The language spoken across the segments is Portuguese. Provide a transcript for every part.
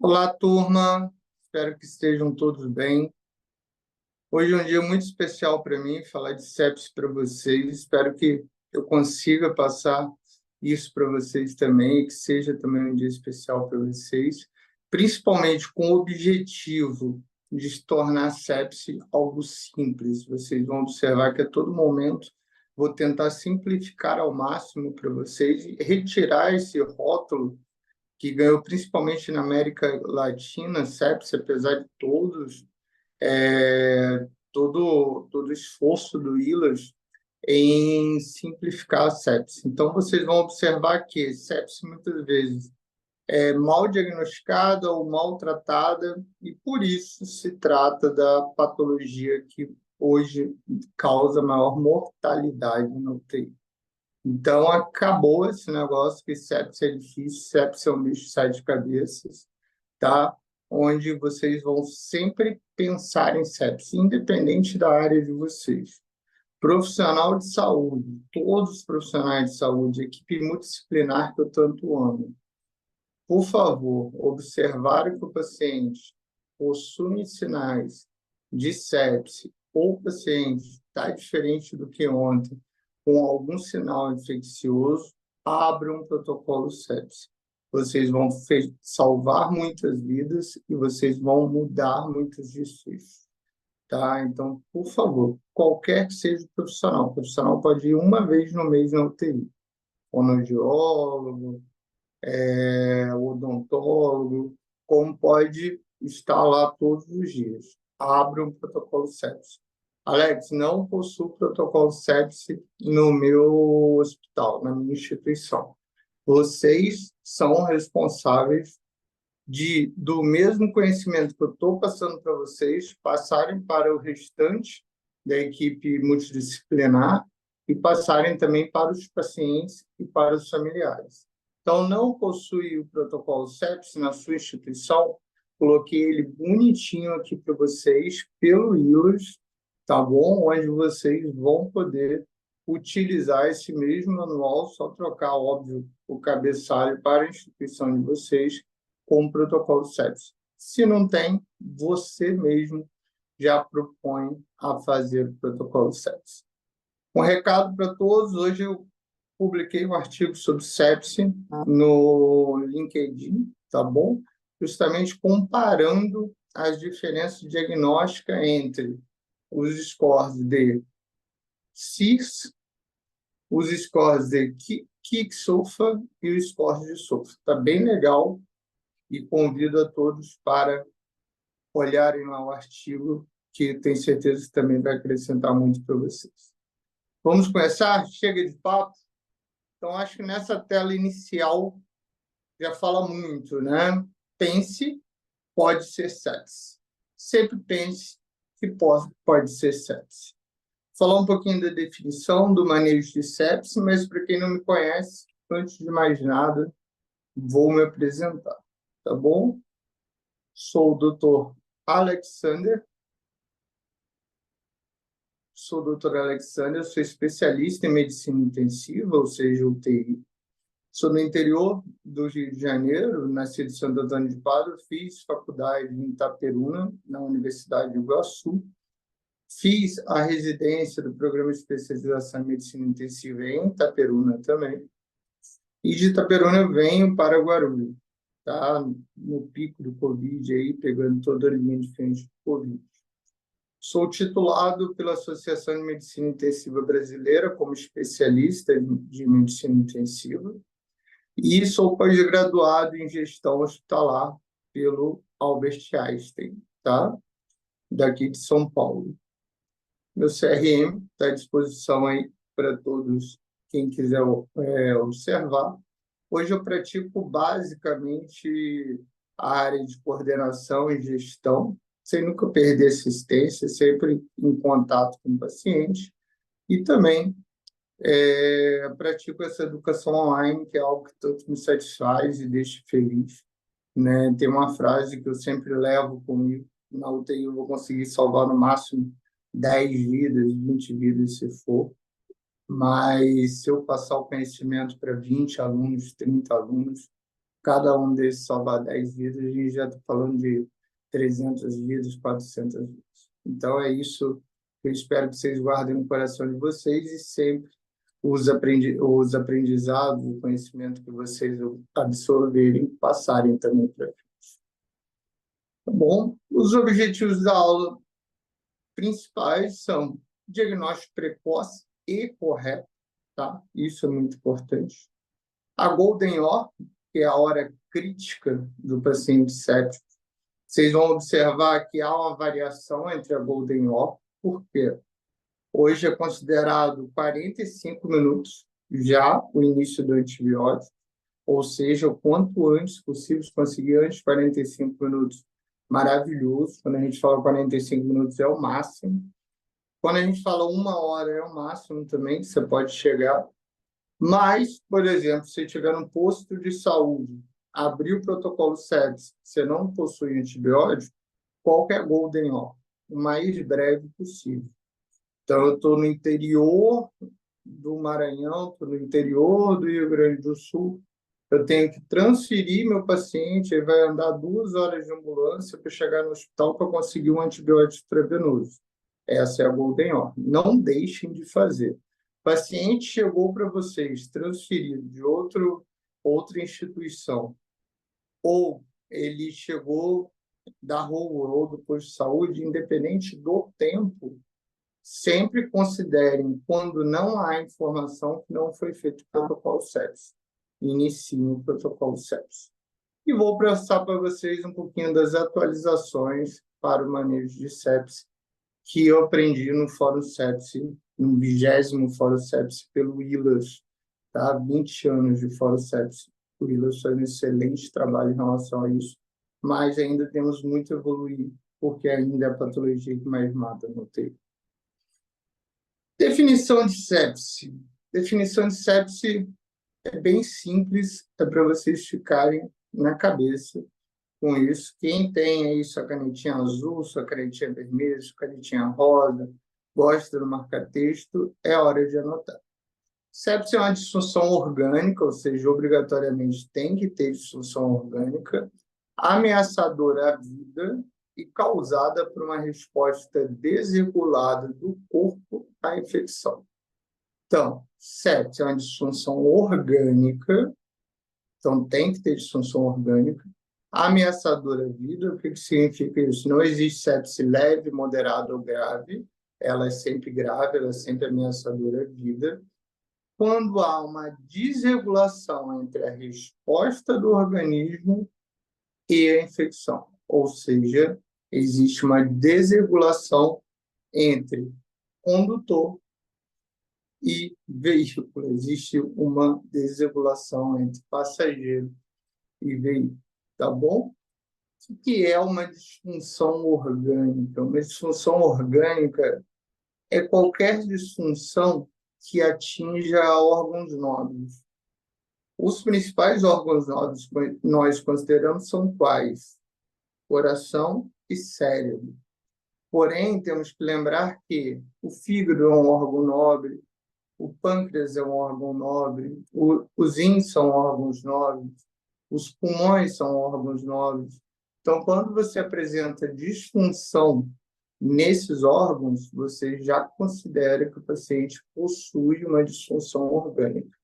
Olá, turma. Espero que estejam todos bem. Hoje é um dia muito especial para mim, falar de sepsis para vocês. Espero que eu consiga passar isso para vocês também, e que seja também um dia especial para vocês, principalmente com o objetivo de se tornar a sepsis algo simples. Vocês vão observar que a todo momento vou tentar simplificar ao máximo para vocês e retirar esse rótulo que ganhou principalmente na América Latina, sepsis, apesar de todo o esforço do ILAS em simplificar a sepsis. Então, vocês vão observar que sepsis muitas vezes é mal diagnosticada ou mal tratada, e por isso se trata da patologia que hoje causa maior mortalidade no UTI. Então, acabou esse negócio que sepsis é difícil, sepsis é um bicho de sete cabeças, tá? Onde vocês vão sempre pensar em sepsis, independente da área de vocês. Profissional de saúde, todos os profissionais de saúde, equipe multidisciplinar que eu tanto amo, por favor, observar que o paciente possui sinais de sepse ou o paciente está diferente do que ontem, com algum sinal infeccioso, abra um protocolo sepse. Vocês vão salvar muitas vidas e vocês vão mudar muitos desfechos. Tá? Então, por favor, qualquer que seja o profissional pode ir uma vez no mês na UTI. Fonoaudiólogo, o odontólogo, como pode estar lá todos os dias. Abra um protocolo sepsis. Alex, não possuo protocolo sepsis no meu hospital, na minha instituição. Vocês são responsáveis do mesmo conhecimento que eu estou passando para vocês, passarem para o restante da equipe multidisciplinar e passarem também para os pacientes e para os familiares. Então, não possui o protocolo sepsis na sua instituição, coloquei ele bonitinho aqui para vocês, pelo ILAS, tá bom? Onde vocês vão poder utilizar esse mesmo manual, só trocar, óbvio, o cabeçalho para a instituição de vocês com o protocolo sepsis. Se não tem, você mesmo já propõe a fazer o protocolo sepsis. Um recado para todos, hoje eu publiquei um artigo sobre sepsis no LinkedIn, tá bom? Justamente comparando as diferenças diagnósticas entre os scores de CIS, os scores de Kick-SOFA e os scores de SOFA. Está bem legal e convido a todos para olharem lá o artigo, que tenho certeza que também vai acrescentar muito para vocês. Vamos começar? Chega de papo? Então, acho que nessa tela inicial já fala muito, né? Pense, pode ser sepsis. Sempre pense que pode ser sepsis. Falar um pouquinho da definição do manejo de sepsis, mas para quem não me conhece, antes de mais nada, vou me apresentar, tá bom? Sou o Dr. Alexander, sou especialista em medicina intensiva, ou seja, UTI. Sou do interior do Rio de Janeiro, nasci de Santo Antônio de Padua, fiz faculdade em Itaperuna, na Universidade de Iguaçu. Fiz a residência do programa de especialização em medicina intensiva em Itaperuna também. E de Itaperuna eu venho para Guarulhos, tá? No pico do Covid aí, pegando toda a linha de frente do Covid. Sou titulado pela Associação de Medicina Intensiva Brasileira como especialista de medicina intensiva e sou pós-graduado em gestão hospitalar pelo Albert Einstein, tá? Daqui de São Paulo. Meu CRM está à disposição aí para todos quem quiser observar. Hoje eu pratico basicamente a área de coordenação e gestão, sem nunca perder assistência, sempre em contato com o paciente. E também pratico essa educação online, que é algo que tanto me satisfaz e deixa feliz. Né? Tem uma frase que eu sempre levo comigo: na UTI eu vou conseguir salvar no máximo 10 vidas, 20 vidas, se for. Mas se eu passar o conhecimento para 20 alunos, 30 alunos, cada um desses salvar 10 vidas, a gente já está falando de 300 vidas, 400 vidas. Então, é isso que eu espero que vocês guardem no coração de vocês e sempre os aprendizados, o conhecimento que vocês absorverem, passarem também para frente. Tá bom? Os objetivos da aula principais são diagnóstico precoce e correto, tá? Isso é muito importante. A Golden Hour, que é a hora crítica do paciente séptico, vocês vão observar que há uma variação entre a Golden Hour, porque hoje é considerado 45 minutos já o início do antibiótico, ou seja, o quanto antes possível, se conseguir antes de 45 minutos, maravilhoso. Quando a gente fala 45 minutos é o máximo. Quando a gente fala 1 hora é o máximo também, que você pode chegar. Mas, por exemplo, se tiver um posto de saúde, abrir o protocolo sepsis, você não possui antibiótico, qual que é a Golden Hour? O mais breve possível. Então, eu estou no interior do Maranhão, estou no interior do Rio Grande do Sul, eu tenho que transferir meu paciente, ele vai andar 2 horas de ambulância para chegar no hospital para conseguir um antibiótico intravenoso. Essa é a Golden Hour. Não deixem de fazer. O paciente chegou para vocês transferido de outra instituição, ou ele chegou da rua ou do posto de saúde, independente do tempo, sempre considerem, quando não há informação, que não foi feito o protocolo sepsis. Iniciem o protocolo sepsis. E vou passar para vocês um pouquinho das atualizações para o manejo de sepsis que eu aprendi no Fórum Sepsis, no 20º Fórum Sepsis, pelo Willas, tá? 20 anos de Fórum Sepsis. O Willas faz um excelente trabalho em relação a isso, mas ainda temos muito a evoluir, porque ainda é a patologia que mais mata no UTI. Definição de sepse. Definição de sepse é bem simples, é para vocês ficarem na cabeça com isso. Quem tem aí sua canetinha azul, sua canetinha vermelha, sua canetinha rosa, gosta do marca-texto, é hora de anotar. Sepse é uma disfunção orgânica, ou seja, obrigatoriamente tem que ter disfunção orgânica, ameaçadora à vida e causada por uma resposta desregulada do corpo à infecção. Então, sepse é uma disfunção orgânica, então tem que ter disfunção orgânica, ameaçadora à vida. O que significa isso? Não existe sepse leve, moderada ou grave, ela é sempre grave, ela é sempre ameaçadora à vida. Quando há uma desregulação entre a resposta do organismo e a infecção, ou seja, existe uma desregulação entre condutor e veículo, existe uma desregulação entre passageiro e veículo, tá bom? O que é uma disfunção orgânica? Uma disfunção orgânica é qualquer disfunção que atinja órgãos nobres. Os principais órgãos nobres que nós consideramos são quais? Coração e cérebro. Porém, temos que lembrar que o fígado é um órgão nobre, o pâncreas é um órgão nobre, os rins são órgãos nobres, os pulmões são órgãos nobres. Então, quando você apresenta disfunção nesses órgãos, você já considera que o paciente possui uma disfunção orgânica.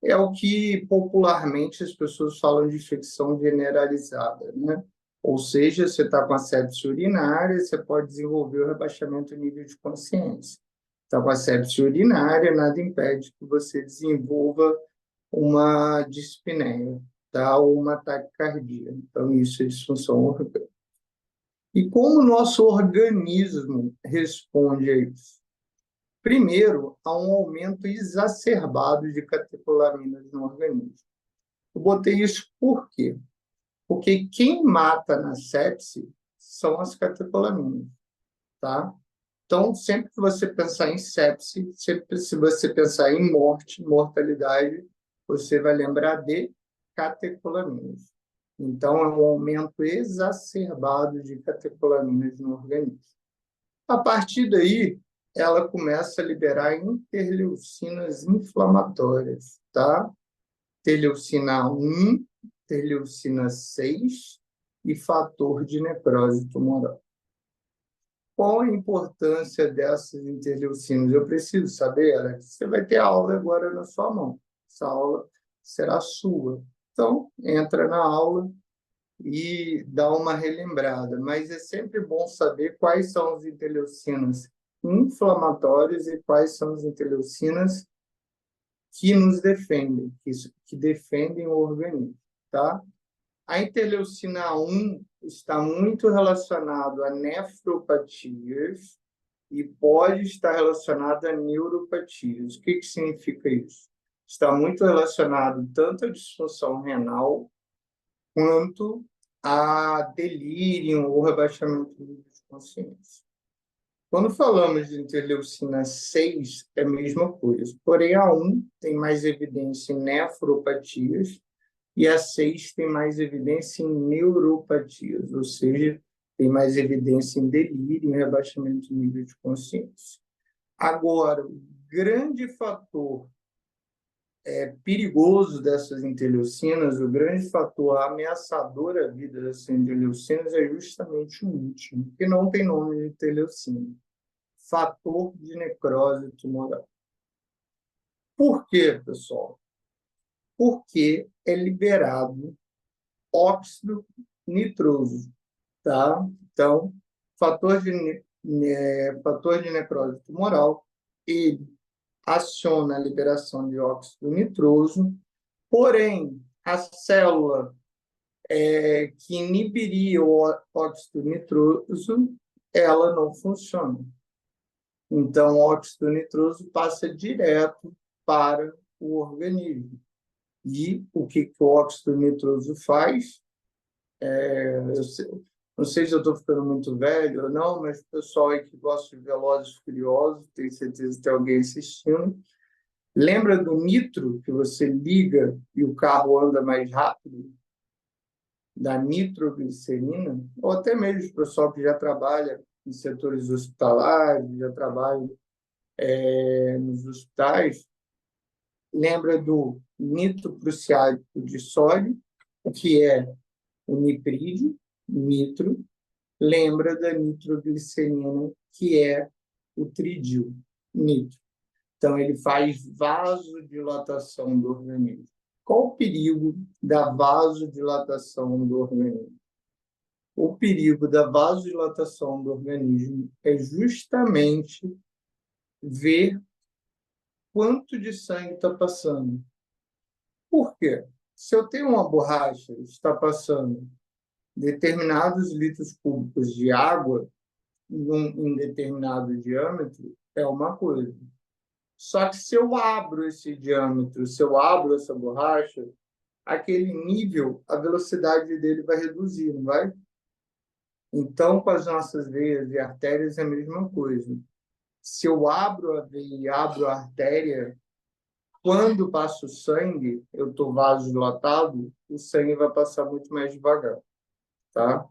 É o que popularmente as pessoas falam de infecção generalizada, né? Ou seja, você está com a sepse urinária, você pode desenvolver o rebaixamento do nível de consciência. Está com a sepse urinária, nada impede que você desenvolva uma dispneia, tá? Ou uma taquicardia. Então, isso é disfunção orgânica. E como o nosso organismo responde a isso? Primeiro, há um aumento exacerbado de catecolaminas no organismo. Eu botei isso por quê? Porque quem mata na sepse são as catecolaminas, tá? Então, sempre que você pensar em sepse, sempre se você pensar em morte, mortalidade, você vai lembrar de catecolaminas. Então, é um aumento exacerbado de catecolaminas no organismo. A partir daí, ela começa a liberar interleucinas inflamatórias, tá? Interleucina 1 interleucina 6 e fator de necrose tumoral. Qual a importância dessas interleucinas? Eu preciso saber, Alex. Você vai ter aula agora na sua mão. Essa aula será sua. Então, entra na aula e dá uma relembrada. Mas é sempre bom saber quais são as interleucinas inflamatórias e quais são as interleucinas que nos defendem, que defendem o organismo, tá? A interleucina 1 está muito relacionado a nefropatias e pode estar relacionado a neuropatias. O que significa isso? Está muito relacionado tanto à disfunção renal quanto a delírio ou rebaixamento de consciência. Quando falamos de interleucina 6, é a mesma coisa. Porém, a 1 tem mais evidência em nefropatias e a 6 tem mais evidência em neuropatias, ou seja, tem mais evidência em delírio e rebaixamento de nível de consciência. Agora, o grande fator perigoso dessas interleucinas, o grande fator ameaçador à vida dessas interleucinas é justamente o último, que não tem nome de interleucina. Fator de necrose tumoral. Por quê, pessoal? Porque é liberado óxido nitroso, tá? Então, fator de necrose tumoral, ele aciona a liberação de óxido nitroso, porém, a célula que inibiria o óxido nitroso, ela não funciona. Então, o óxido nitroso passa direto para o organismo. E o que o óxido nitroso faz? Não sei se eu estou ficando muito velho ou não, mas o pessoal aí que gosta de Velozes e Furiosos, tenho certeza que tem alguém assistindo. Lembra do nitro, que você liga e o carro anda mais rápido? Da nitroglicerina? Ou até mesmo o pessoal que já trabalha em setores hospitalares, já trabalha nos hospitais, lembra do nitroprussiato de sódio, que é o niprídio, nitro, lembra da nitroglicerina, que é o tridil, nitro. Então, ele faz vasodilatação do organismo. Qual o perigo da vasodilatação do organismo? O perigo da vasodilatação do organismo é justamente ver quanto de sangue está passando. Por quê? Se eu tenho uma borracha que está passando determinados litros cúbicos de água em determinado diâmetro, é uma coisa. Só que se eu abro esse diâmetro, se eu abro essa borracha, aquele nível, a velocidade dele vai reduzir, não vai? Então, com as nossas veias e artérias é a mesma coisa. Se eu abro a veia e abro a artéria, quando passa o sangue, eu estou vasodilatado, o sangue vai passar muito mais devagar, tá?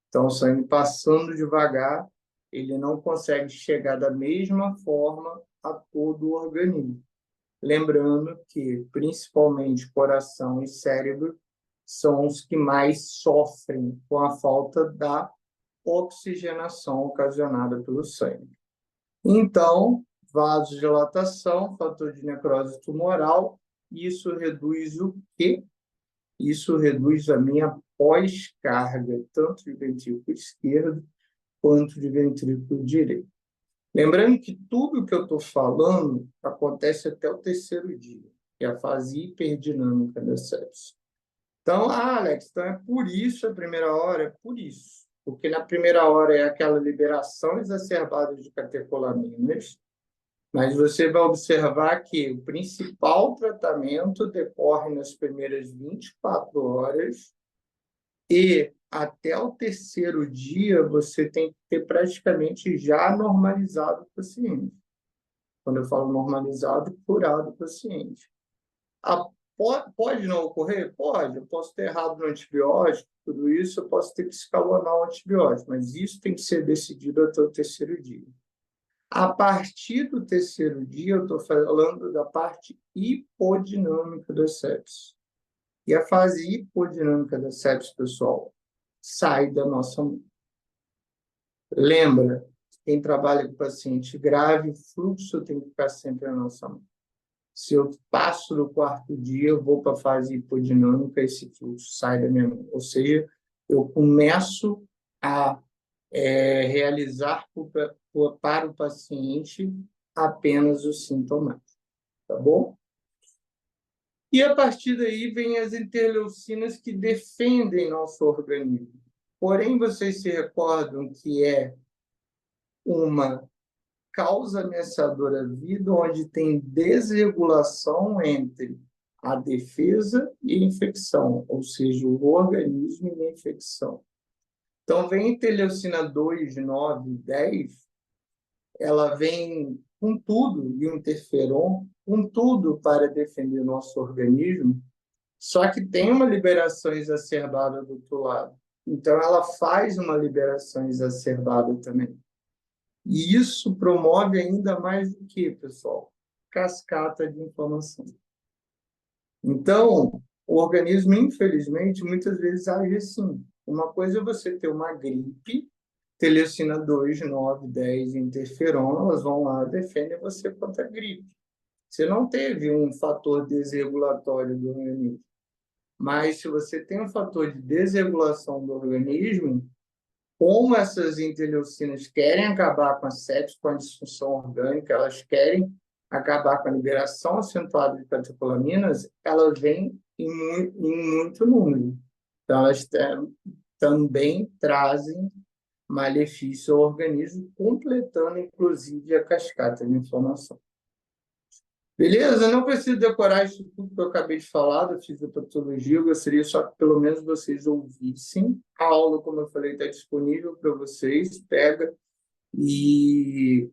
Então, o sangue passando devagar, ele não consegue chegar da mesma forma a todo o organismo. Lembrando que, principalmente, coração e cérebro são os que mais sofrem com a falta da oxigenação ocasionada pelo sangue. Então, vasodilatação, fator de necrose tumoral, isso reduz o quê? Isso reduz a minha pós-carga, tanto de ventrículo esquerdo quanto de ventrículo direito. Lembrando que tudo que eu estou falando acontece até o terceiro dia, que é a fase hiperdinâmica da sepse. Então, Alex, então é por isso a primeira hora? É por isso. Porque na primeira hora é aquela liberação exacerbada de catecolaminas, mas você vai observar que o principal tratamento decorre nas primeiras 24 horas e até o terceiro dia você tem que ter praticamente já normalizado o paciente. Quando eu falo normalizado, curado o paciente. Pode não ocorrer? Pode. Eu posso ter errado no antibiótico, tudo isso, eu posso ter que escalonar o antibiótico, mas isso tem que ser decidido até o terceiro dia. A partir do terceiro dia, eu estou falando da parte hipodinâmica da sepse. E a fase hipodinâmica da sepse, pessoal, sai da nossa mão. Lembra, quem trabalha com paciente grave, o fluxo tem que ficar sempre na nossa mão. Se eu passo do quarto dia, eu vou para a fase hipodinâmica, esse fluxo sai da minha mão. Ou seja, eu começo a realizar para o paciente apenas os sintomas, tá bom? E a partir daí vem as interleucinas que defendem nosso organismo. Porém, vocês se recordam que é uma causa ameaçadora à vida onde tem desregulação entre a defesa e a infecção, ou seja, o organismo e a infecção. Então, vem a interleucina 2, 9, 10, ela vem com tudo, e o interferon, com tudo para defender o nosso organismo, só que tem uma liberação exacerbada do outro lado. Então, ela faz uma liberação exacerbada também. E isso promove ainda mais do que, pessoal? Cascata de inflamação. Então, o organismo, infelizmente, muitas vezes age assim. Uma coisa é você ter uma gripe, interleucina 2, 9, 10, interferon, elas vão lá e defendem você contra a gripe. Você não teve um fator desregulatório do organismo. Mas se você tem um fator de desregulação do organismo, como essas interleucinas querem acabar com a sepse, com a disfunção orgânica, elas querem acabar com a liberação acentuada de catecolaminas, elas vêm em muito número. Então, elas também trazem malefício ao organismo, completando, inclusive, a cascata de inflamação. Beleza? Não preciso decorar isso tudo que eu acabei de falar da fisiopatologia, eu gostaria só que pelo menos vocês ouvissem. A aula, como eu falei, está disponível para vocês, pega e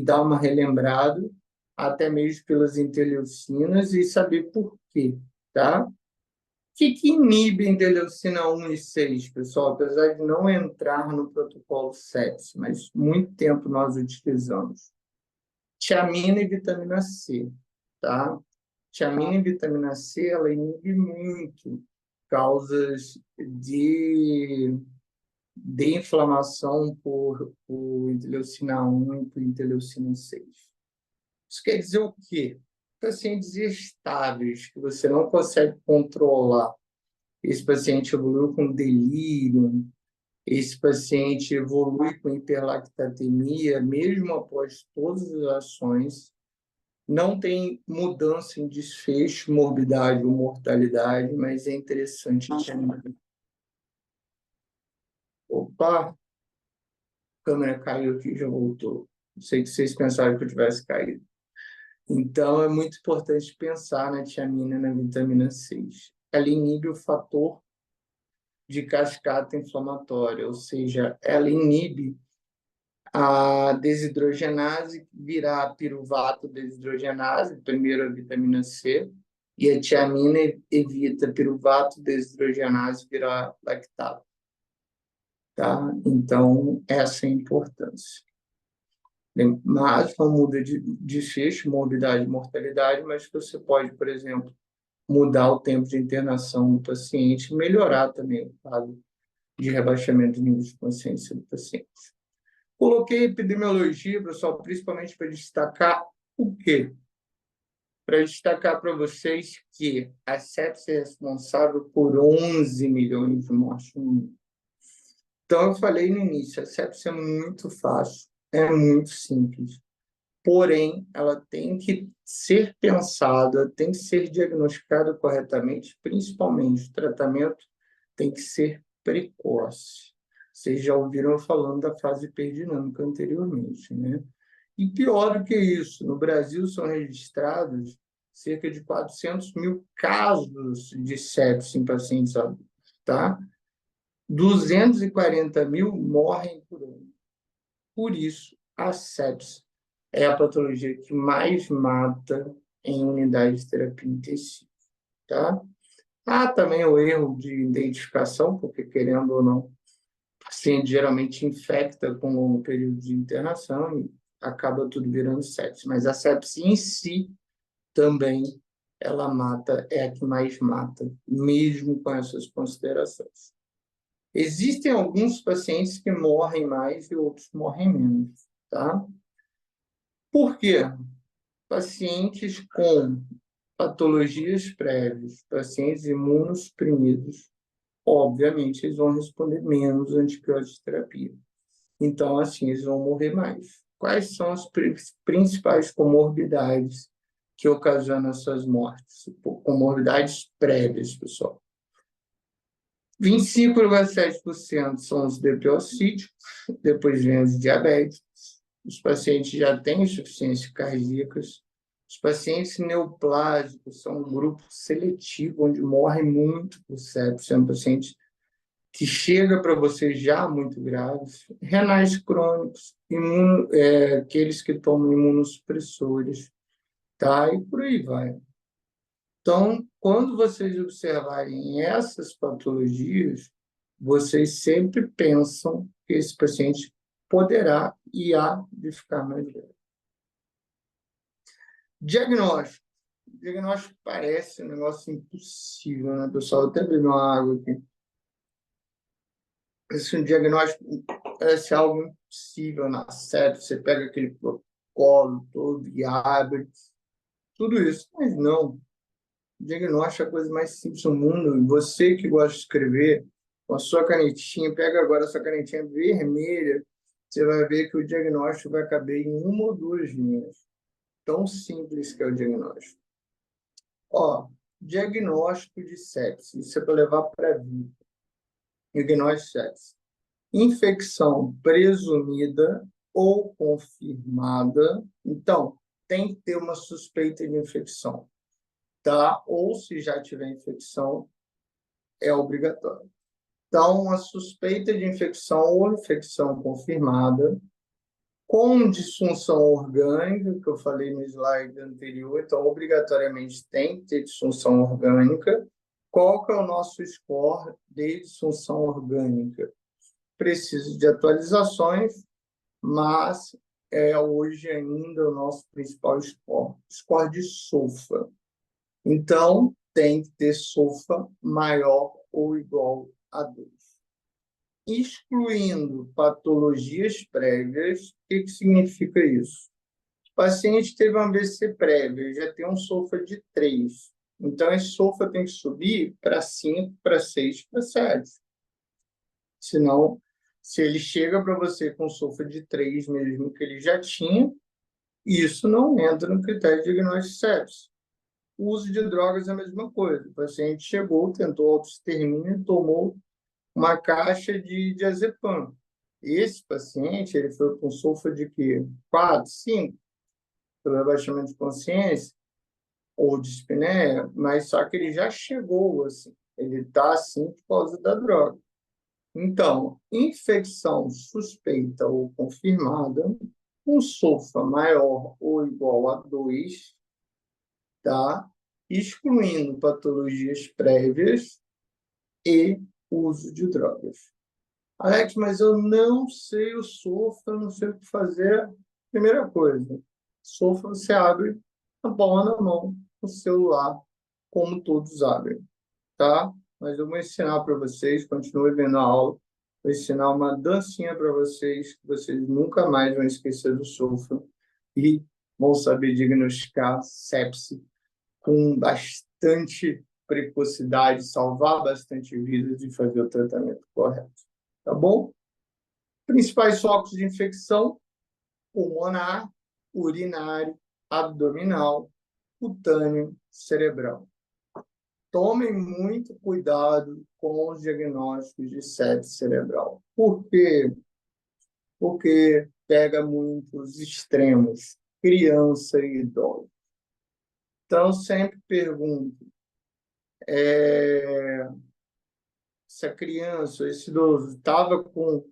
dá uma relembrada, até mesmo pelas interleucinas, e saber por quê, tá? O que inibe a interleucina 1 e 6, pessoal? Apesar de não entrar no protocolo sepse, mas muito tempo nós utilizamos. Tiamina e vitamina C, tá? Tiamina e vitamina C, ela inibe muito causas de inflamação por interleucina 1 e por interleucina 6. Isso quer dizer o quê? Pacientes estáveis, que você não consegue controlar. Esse paciente evoluiu com delírio, esse paciente evolui com hiperlactatemia, mesmo após todas as ações, não tem mudança em desfecho, morbidade ou mortalidade, mas é interessante. Opa, a câmera caiu aqui, já voltou. Não sei que vocês pensaram que eu tivesse caído. Então, é muito importante pensar na tiamina e na vitamina 6. Ela inibe o fator de cascata inflamatória, ou seja, ela inibe a desidrogenase, virar piruvato desidrogenase, primeiro a vitamina C, e a tiamina evita piruvato desidrogenase virar lactato. Tá? Então, essa é a importância. Mas não muda de desfecho, morbidade e mortalidade, mas você pode, por exemplo, mudar o tempo de internação do paciente, melhorar também o quadro de rebaixamento de nível de consciência do paciente. Coloquei epidemiologia, pessoal, principalmente para destacar o quê? Para destacar para vocês que a sepse é responsável por 11 milhões de mortes no mundo. Então, eu falei no início, a sepse é muito fácil, é muito simples. Porém, ela tem que ser pensada, tem que ser diagnosticada corretamente, principalmente o tratamento tem que ser precoce. Vocês já ouviram eu falando da fase hiperdinâmica anteriormente, né? E pior do que isso, no Brasil são registrados cerca de 400 mil casos de sepse em pacientes adultos, tá? 240 mil morrem por ano. Por isso, a sepse é a patologia que mais mata em unidade de terapia intensiva, tá? Há também o erro de identificação, porque, querendo ou não, o paciente geralmente infecta com um longo período de internação e acaba tudo virando sepse. Mas a sepse em si também ela mata, é a que mais mata, mesmo com essas considerações. Existem alguns pacientes que morrem mais e outros morrem menos, tá? Por quê? Pacientes com patologias prévias, pacientes imunossuprimidos, obviamente, eles vão responder menos à antibiótico terapia. Então, assim, eles vão morrer mais. Quais são as principais comorbidades que ocasionam essas mortes? Comorbidades prévias, pessoal. 25,7% são os depriossídicos, depois vem os diabéticos, os pacientes já têm insuficiência cardíaca, os pacientes neoplásicos são um grupo seletivo, onde morre muito por sepsis, é um paciente que chega para você já muito graves, renais crônicos, aqueles que tomam imunossupressores, tá? E por aí vai. Então, quando vocês observarem essas patologias, vocês sempre pensam que esse paciente poderá e há de ficar mais grave. Diagnóstico. Diagnóstico parece um negócio impossível, né, pessoal? Eu até bebi uma água aqui. Esse diagnóstico parece algo impossível na sepse. Você pega aquele protocolo todo e abre, tudo isso. Mas não. Diagnóstico é a coisa mais simples do mundo. E você que gosta de escrever, com a sua canetinha, pega agora a sua canetinha vermelha, você vai ver que o diagnóstico vai caber em uma ou duas linhas. Tão simples que é o diagnóstico. Ó, diagnóstico de sepse, isso é para levar para a vida. Diagnóstico de sepse. Infecção presumida ou confirmada. Então, tem que ter uma suspeita de infecção, tá? Ou se já tiver infecção, é obrigatório. Então, a suspeita de infecção ou infecção confirmada, com disfunção orgânica, que eu falei no slide anterior, então, obrigatoriamente tem que ter disfunção orgânica. Qual que é o nosso score de disfunção orgânica? Precisa de atualizações, mas é hoje ainda o nosso principal score de SOFA. Então, tem que ter SOFA maior ou igual a 2. Excluindo patologias prévias, o que significa isso? O paciente teve um AVC prévio, já tem um SOFA de 3. Então, esse SOFA tem que subir para 5, para 6, para 7. Senão, se ele chega para você com SOFA de 3, mesmo que ele já tinha, isso não entra no critério de diagnóstico de sepsis. O uso de drogas é a mesma coisa. O paciente chegou, tentou autoextermínio, tomou uma caixa de diazepam. Esse paciente, ele foi com SOFA de quê? 4, 5, pelo abaixamento de consciência, ou de dispneia, mas só que ele já chegou assim. Ele está assim por causa da droga. Então, infecção suspeita ou confirmada, um SOFA maior ou igual a 2, tá? Excluindo patologias prévias e uso de drogas. Alex, mas eu não sei o SOFA, eu não sei o que fazer. Primeira coisa, SOFA você abre a palma na mão, no celular, como todos abrem, tá? Mas eu vou ensinar para vocês, continue vendo a aula, vou ensinar uma dancinha para vocês, que vocês nunca mais vão esquecer do SOFA e vão saber diagnosticar sepse com bastante precocidade, salvar bastante vidas e fazer o tratamento correto. Tá bom? Principais focos de infecção: pulmonar, urinário, abdominal, cutâneo, cerebral. Tomem muito cuidado com os diagnósticos de sepse cerebral. Por quê? Porque pega muitos extremos, criança e idoso. Então, sempre pergunto, se a criança, esse idoso, estava com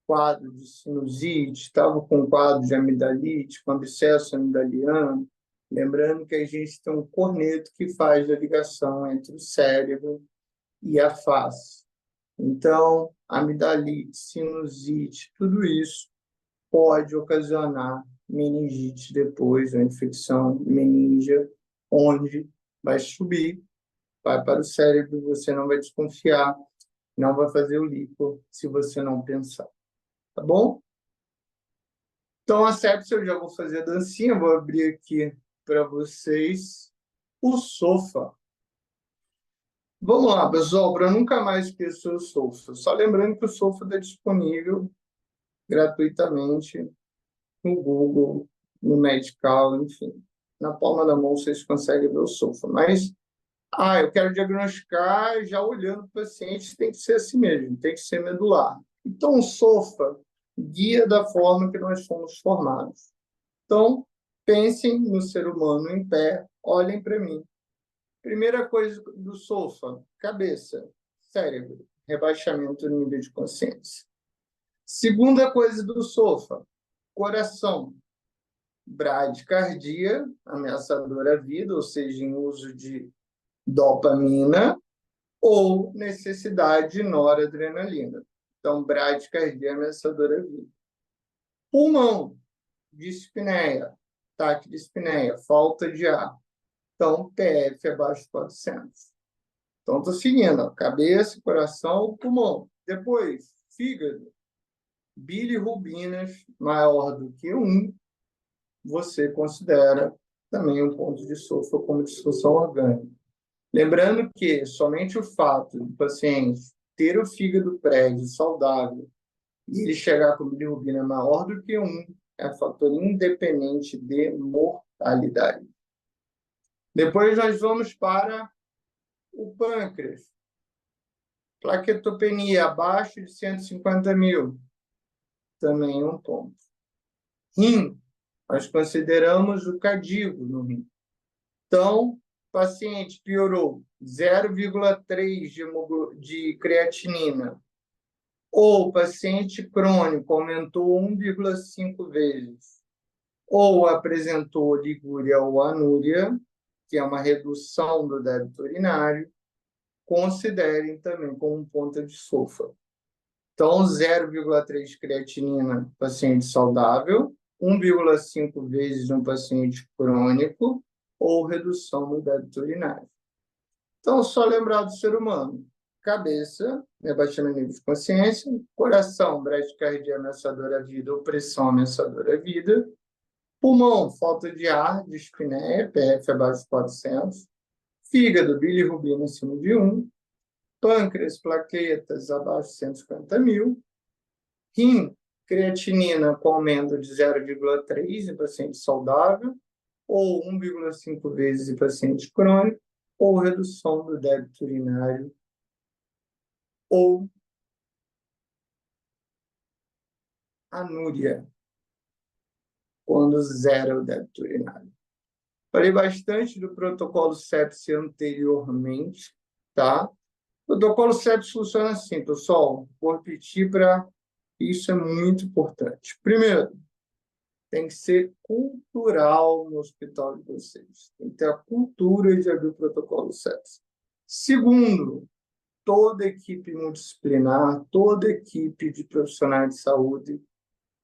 quadro de sinusite, estava com quadro de amidalite, com abscesso amidaliano, lembrando que a gente tem um corneto que faz a ligação entre o cérebro e a face. Então, amidalite, sinusite, tudo isso pode ocasionar meningite depois, uma infecção meníngea, onde vai subir, vai para o cérebro, você não vai desconfiar, não vai fazer o líquido se você não pensar, tá bom? Então, a sepsia, eu já vou fazer a dancinha, vou abrir aqui para vocês o sofá. Vamos lá, pessoal, para nunca mais esquecer o sofá. Só lembrando que o sofá está disponível gratuitamente no Google, no Medical, enfim. Na palma da mão vocês conseguem ver o sofá. Mas, eu quero diagnosticar já olhando o paciente, tem que ser assim mesmo, tem que ser medular. Então, o sofá guia da forma que nós fomos formados. Então, pensem no ser humano em pé, olhem para mim. Primeira coisa do sofá, cabeça, cérebro, rebaixamento do nível de consciência. Segunda coisa do sofá, coração, bradicardia, ameaçadora à vida, ou seja, em uso de dopamina, ou necessidade de noradrenalina. Então, bradicardia ameaçadora à vida. Pulmão, dispneia, taquidispneia, falta de ar. Então, PF abaixo de 400. Então, estou seguindo, ó, cabeça, coração, pulmão. Depois, fígado, bilirrubinas maior do que 1, você considera também um ponto de sofá como disfunção orgânica. Lembrando que somente o fato do paciente ter o fígado prédio saudável e ele chegar com bilirrubina maior do que 1 é fator independente de mortalidade. Depois nós vamos para o pâncreas. Plaquetopenia abaixo de 150.000, também um ponto. Rim, nós consideramos o cardíaco no rim. Então, o paciente piorou 0,3 de creatinina, ou o paciente crônico aumentou 1,5 vezes, ou apresentou ligúria ou anúria, que é uma redução do débito urinário, considerem também como um ponto de sofá. Então, 0,3 de creatinina, paciente saudável, 1,5 vezes no paciente crônico, ou redução no débito urinário. Então, só lembrar do ser humano. Cabeça, rebaixamento nível de consciência. Coração, bradicardia ameaçadora à vida ou pressão ameaçadora à vida. Pulmão, falta de ar, dispneia, PF abaixo de 400. Fígado, bilirrubina acima de 1. Pâncreas, plaquetas abaixo de 150.000. Rim, creatinina com aumento de 0,3 em paciente saudável, ou 1,5 vezes em paciente crônico, ou redução do débito urinário, ou anúria, quando zero o débito urinário. Falei bastante do protocolo sepsia anteriormente, tá? O protocolo sepsia funciona assim, pessoal. Vou repetir para isso, é muito importante. Primeiro, tem que ser cultural no hospital de vocês. Tem que ter a cultura de abrir o protocolo sepsia. Segundo, toda equipe multidisciplinar, toda equipe de profissionais de saúde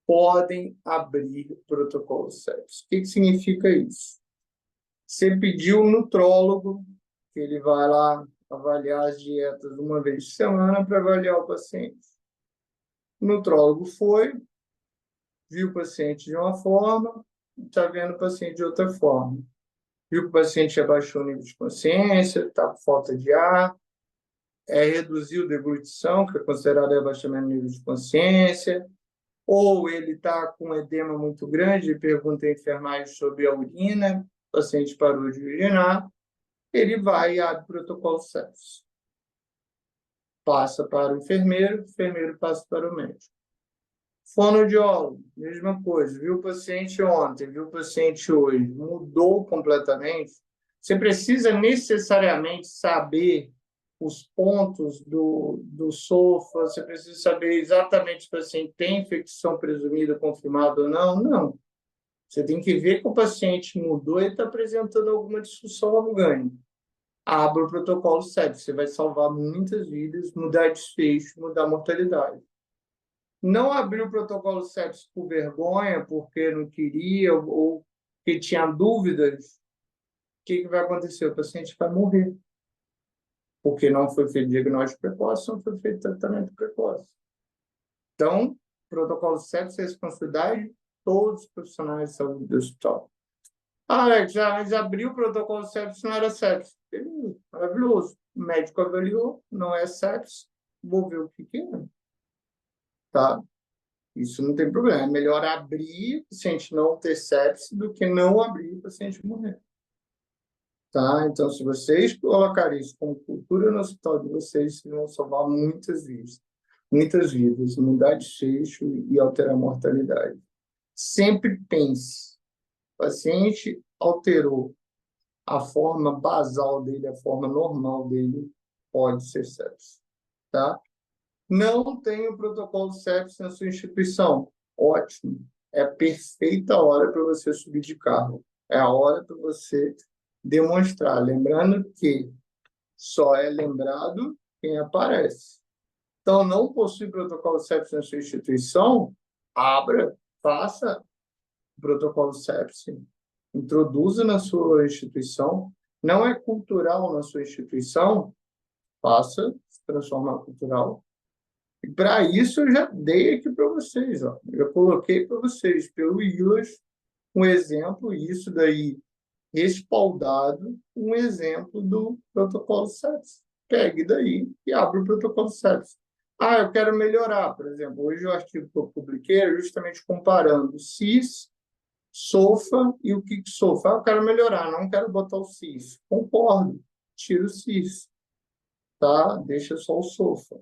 podem abrir protocolo sepsia. O que significa isso? Você pediu um nutrólogo, que ele vai lá avaliar as dietas uma vez por semana para avaliar o paciente. O nutrólogo foi, viu o paciente de uma forma, está vendo o paciente de outra forma. Viu que o paciente abaixou o nível de consciência, está com falta de ar, reduziu a deglutição, que é considerado abaixamento do nível de consciência, ou ele está com edema muito grande, pergunta à enfermagem sobre a urina, o paciente parou de urinar, ele vai e abre o protocolo sepsis. Passa para o enfermeiro passa para o médico. Fonoaudiólogo, mesma coisa. Viu o paciente ontem, viu o paciente hoje, mudou completamente. Você precisa necessariamente saber os pontos do sofá, você precisa saber exatamente se o paciente tem infecção presumida confirmada ou não. Não. Você tem que ver que o paciente mudou e está apresentando alguma disfunção orgânica. Abra o protocolo sepsis, você vai salvar muitas vidas, mudar desfecho, mudar a mortalidade. Não abrir o protocolo sepsis por vergonha, porque não queria ou que tinha dúvidas, que vai acontecer? O paciente vai morrer, porque não foi feito diagnóstico precoce, não foi feito tratamento precoce. Então, protocolo sepsis e responsabilidade, todos os profissionais de saúde do hospital. Ah, Alex, já abriu o protocolo sepsis, não era sepsis. Beleza, maravilhoso. O médico avaliou, não é sepsis, vou ver o que é, tá? Isso não tem problema. É melhor abrir o paciente não ter sepsis do que não abrir o paciente morrer. Tá? Então, se vocês colocarem isso como cultura no hospital de vocês, vocês vão salvar muitas vidas, mudar de desfecho e alterar a mortalidade. Sempre pense, o paciente alterou a forma basal dele, a forma normal dele, pode ser sepsis, tá? Não tem o protocolo sepsis na sua instituição. Ótimo. É a perfeita hora para você subir de carro. É a hora para você demonstrar. Lembrando que só é lembrado quem aparece. Então, não possui protocolo sepsis na sua instituição? Abra, faça o protocolo sepsis. Introduza na sua instituição. Não é cultural na sua instituição? Faça, se transformar cultural. E para isso eu já dei aqui para vocês, ó. Eu coloquei para vocês pelo ILAS um exemplo, isso daí respaldado, um exemplo do protocolo sepsis. Pegue daí e abre o protocolo sepsis. Ah, eu quero melhorar, por exemplo. Hoje o artigo que eu publiquei é justamente comparando CIS, SOFA e o que SOFA. Ah, eu quero melhorar, não quero botar o CIS. Concordo, tira o CIS, tá? Deixa só o SOFA.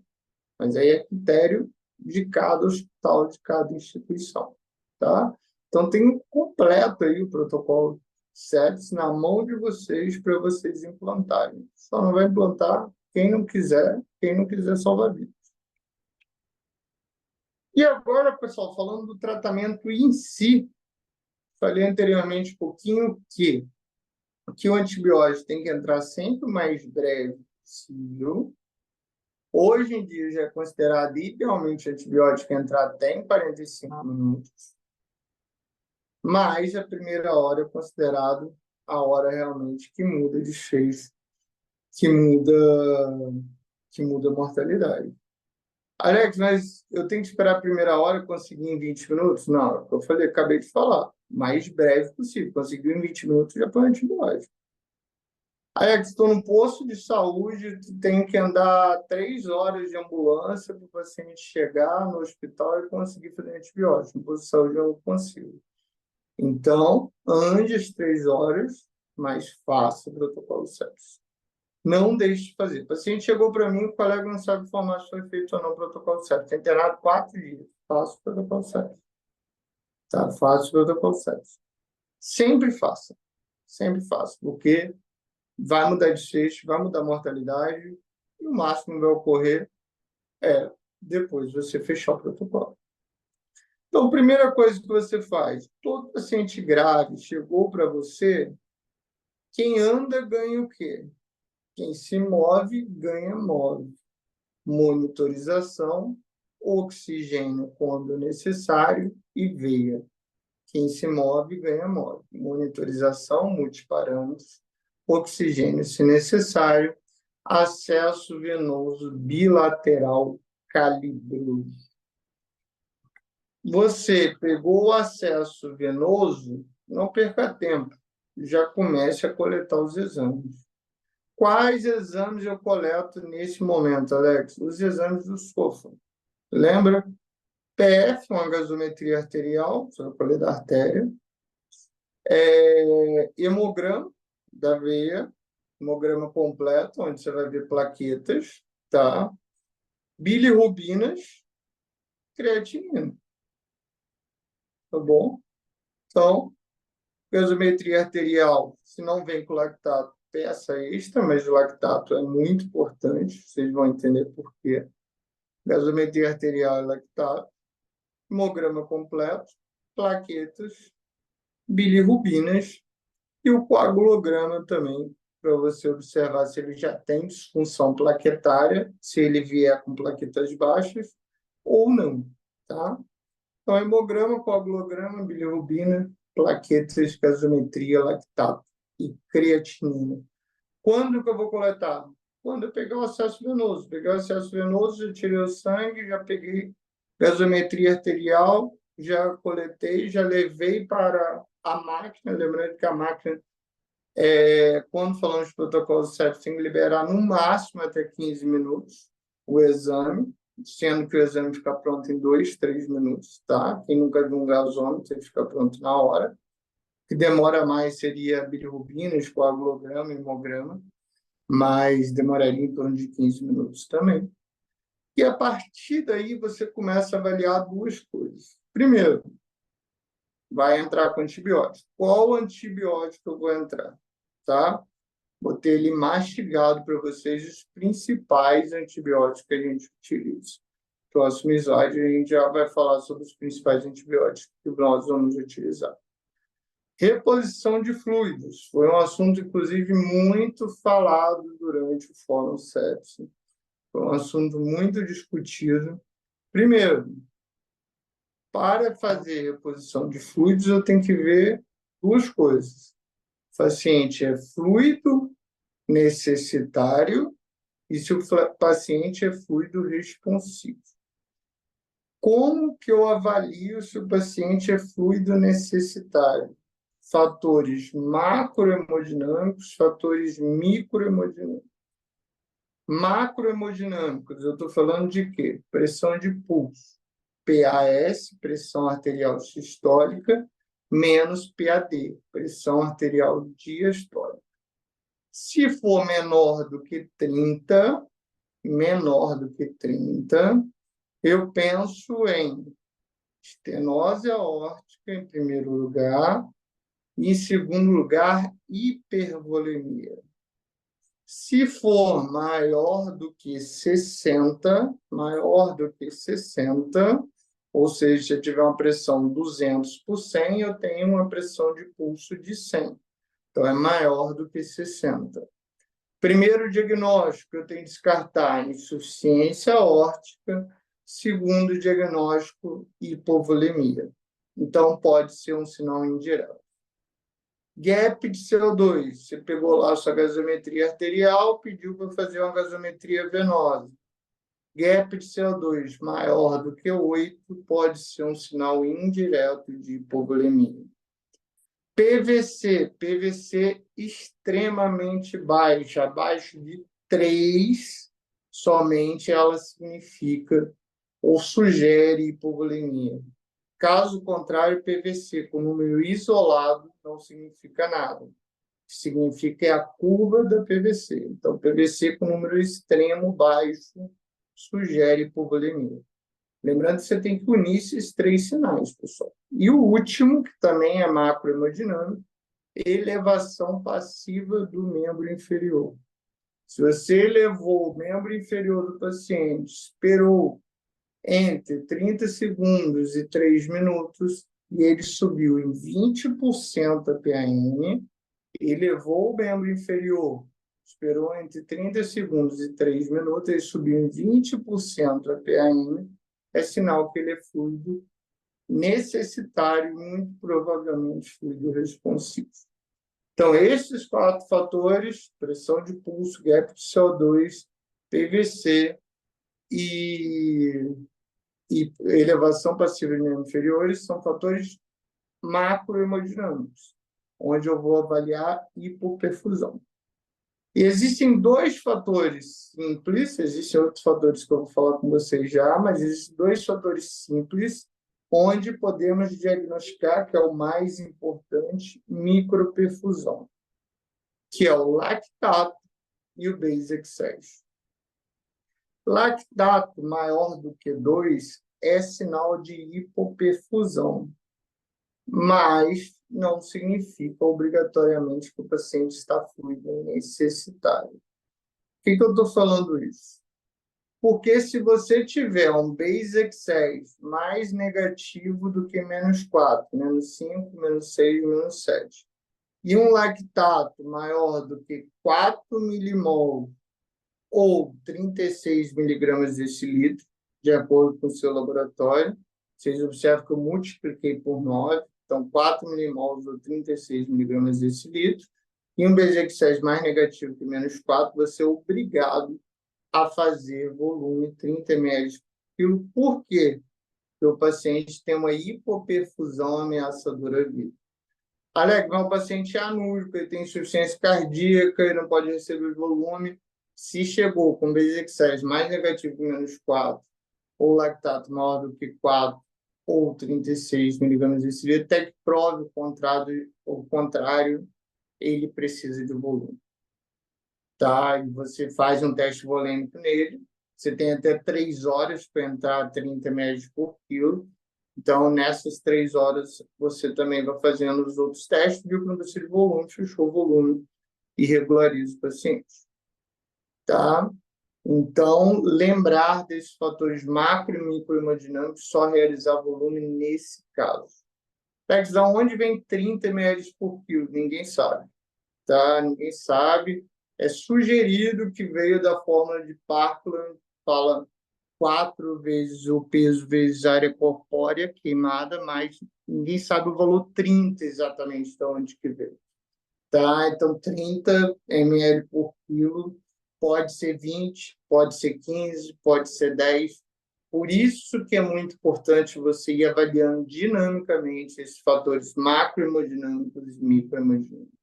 Mas aí é critério de cada hospital, de cada instituição, tá? Então, tem completo aí o protocolo sepsis na mão de vocês para vocês implantarem. Só não vai implantar quem não quiser salvar vidas. E agora, pessoal, falando do tratamento em si, falei anteriormente um pouquinho que o antibiótico tem que entrar sempre o mais breve possível. Hoje em dia já é considerado idealmente antibiótico entrar até em 45 minutos, mas a primeira hora é considerado a hora realmente que muda de desfecho, que muda, que muda a mortalidade. Alex, mas eu tenho que esperar a primeira hora e conseguir em 20 minutos? Não, eu falei, acabei de falar, mais breve possível. Conseguiu em 20 minutos, já põe antibiótico. Aí, estou num posto de saúde, tem que andar 3 horas de ambulância para o paciente chegar no hospital e conseguir fazer antibiótico. No posto de saúde eu não consigo. Então, ande as 3 horas, mas faça o protocolo sepsis. Não deixe de fazer. O paciente chegou para mim, o colega não sabe informar se foi feito ou não o protocolo sepsis. Tem internado 4 dias. Faça o protocolo sepsis. Tá? Faça o protocolo sepsis. Sempre faça. Sempre faça. Porque vai mudar desfecho, vai mudar a mortalidade, e o máximo que vai ocorrer é depois você fechar o protocolo. Então, a primeira coisa que você faz, todo paciente grave chegou para você, quem anda ganha o quê? Quem se move, ganha move. Monitorização, oxigênio quando necessário e veia. Quem se move, ganha move. Monitorização, multiparâmetros, oxigênio se necessário, acesso venoso bilateral calibroso. Você pegou o acesso venoso, não perca tempo, já comece a coletar os exames. Quais exames eu coleto nesse momento, Alex? Os exames do SOFA. Lembra? PF, uma gasometria arterial, você vai colher da artéria. Hemograma da veia, hemograma completo, onde você vai ver plaquetas, tá? Bilirrubinas, creatinina, tá bom? Então, gasometria arterial, se não vem com lactato, peça extra, mas o lactato é muito importante, vocês vão entender por quê. Gasometria arterial e lactato, hemograma completo, plaquetas, bilirrubinas e o coagulograma também, para você observar se ele já tem disfunção plaquetária, se ele vier com plaquetas baixas ou não, tá? Então, hemograma, coagulograma, bilirrubina, plaquetas, gasometria, lactato. e creatinina. Quando que eu vou coletar? Quando eu pegar o acesso venoso. Pegar o acesso venoso, já tirei o sangue, já peguei gasometria arterial, já coletei, já levei para a máquina. Lembrando que a máquina, quando falamos de protocolo sepsis, tem que liberar no máximo até 15 minutos o exame, sendo que o exame fica pronto em 2, 3 minutos, tá? Quem nunca viu um gasômetro, ele fica pronto na hora. O que demora mais seria bilirrubina, coagulograma, hemograma, mas demoraria em torno de 15 minutos também. E a partir daí você começa a avaliar duas coisas. Primeiro, vai entrar com antibiótico. Qual antibiótico eu vou entrar? Tá? Vou ter ele mastigado para vocês os principais antibióticos que a gente utiliza. Próximo slide, a gente já vai falar sobre os principais antibióticos que nós vamos utilizar. Reposição de fluidos. Foi um assunto, inclusive, muito falado durante o Fórum Sepsis. Foi um assunto muito discutido. Primeiro, para fazer reposição de fluidos, eu tenho que ver duas coisas. O paciente é fluido necessitário e se o paciente é fluido responsivo. Como que eu avalio se o paciente é fluido necessitário? Fatores macrohemodinâmicos, fatores microhemodinâmicos. Macrohemodinâmicos, eu estou falando de quê? Pressão de pulso, PAS, pressão arterial sistólica, menos PAD, pressão arterial diastólica. Se for menor do que 30, eu penso em estenose aórtica, em primeiro lugar, e, em segundo lugar, hipervolemia. Se for maior do que 60, ou seja, se eu tiver uma pressão 200 por 100, eu tenho uma pressão de pulso de 100. Então, é maior do que 60. Primeiro diagnóstico, eu tenho que descartar insuficiência aórtica. Segundo diagnóstico, hipovolemia. Então, pode ser um sinal indireto. Gap de CO2. Você pegou lá a sua gasometria arterial, pediu para fazer uma gasometria venosa. Gap de CO2 maior do que 8 pode ser um sinal indireto de hipovolemia. PVC extremamente baixa, abaixo de 3, somente ela significa ou sugere hipovolemia. Caso contrário, PVC com número isolado não significa nada. O que significa é a curva da PVC. Então, PVC com número extremo baixo sugere hipovolemia. Lembrando que você tem que unir esses 3 sinais, pessoal. E o último, que também é macrohemodinâmico, elevação passiva do membro inferior. Se você elevou o membro inferior do paciente, esperou entre 30 segundos e 3 minutos, e ele subiu em 20% a PAM, elevou o membro inferior, esperou entre 30 segundos e 3 minutos, ele subiu em 20% a PAM, é sinal que ele é fluido necessitário, muito provavelmente fluido responsivo. Então, esses 4 fatores, pressão de pulso, gap de CO2, PVC e elevação passiva de membros inferiores, são fatores macrohemodinâmicos, onde eu vou avaliar hipoperfusão. E existem 2 fatores simples, existem outros fatores que eu vou falar com vocês já, mas existem 2 fatores simples onde podemos diagnosticar, que é o mais importante, microperfusão, que é o lactato e o basic 6. Lactato maior do que 2 é sinal de hipoperfusão, mas não significa obrigatoriamente que o paciente está fluido necessitário. Por que eu estou falando isso? Porque se você tiver um basic 6 mais negativo do que -4, -5, -6, -7, e um lactato maior do que 4 milimol ou 36 miligramas decilitro, de acordo com o seu laboratório, vocês observam que eu multipliquei por 9, então 4 milimols ou 36 miligramas decilitro, e um BGX mais negativo que menos 4, você é obrigado a fazer volume 30 ml por quilo. Por quê? Porque o paciente tem uma hipoperfusão ameaçadora à vida. Alex, mas o paciente é anúrico, ele tem insuficiência cardíaca, ele não pode receber volume. Se chegou com BGX mais negativo que menos 4, ou lactato maior do que 4, ou 36 miligramas de cilindro, até que prove o contrário, ele precisa de volume. Tá? E você faz um teste volêmico nele, você tem até 3 horas para entrar a 30 ml por quilo. Então, nessas 3 horas, você também vai fazendo os outros testes, viu que não precisa de volume, fechou o volume e regulariza o paciente. Tá? Então, lembrar desses fatores macro e microhemodinâmicos, só realizar volume nesse caso. Pex, de onde vem 30 ml por quilo? Ninguém sabe. Tá? Ninguém sabe. É sugerido que veio da fórmula de Parkland, fala 4 vezes o peso vezes a área corpórea queimada, mas ninguém sabe o valor 30 exatamente de onde que veio. Tá? Então, 30 ml por quilo pode ser 20, pode ser 15, pode ser 10. Por isso que é muito importante você ir avaliando dinamicamente esses fatores macrohemodinâmicos e microhemodinâmicos.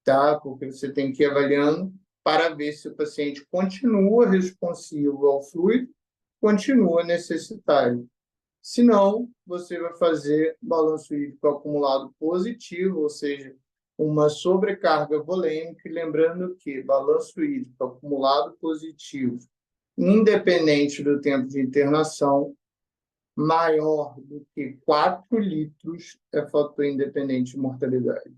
Tá? Porque você tem que ir avaliando para ver se o paciente continua responsivo ao fluido, continua necessitário. Se não, você vai fazer balanço hídrico acumulado positivo, ou seja, uma sobrecarga volêmica, e lembrando que balanço hídrico acumulado positivo, independente do tempo de internação, maior do que 4 litros é fator independente de mortalidade.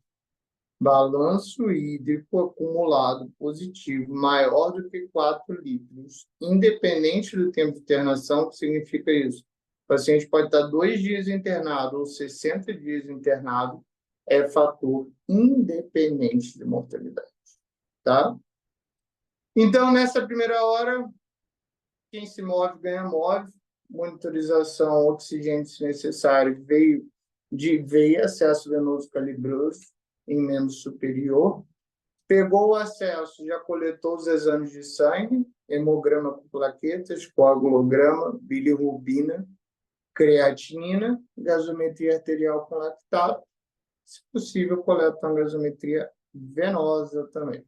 Balanço hídrico acumulado positivo maior do que 4 litros, independente do tempo de internação, o que significa isso? O paciente pode estar 2 dias internado ou 60 dias internado, é fator independente de mortalidade. Tá? Então, nessa primeira hora, quem se move ganha move, monitorização, oxigênio se necessário, veio acesso venoso calibroso em membro superior, pegou o acesso, já coletou os exames de sangue, hemograma com plaquetas, coagulograma, bilirrubina, creatinina, gasometria arterial com lactato, se possível, coleta uma gasometria venosa também.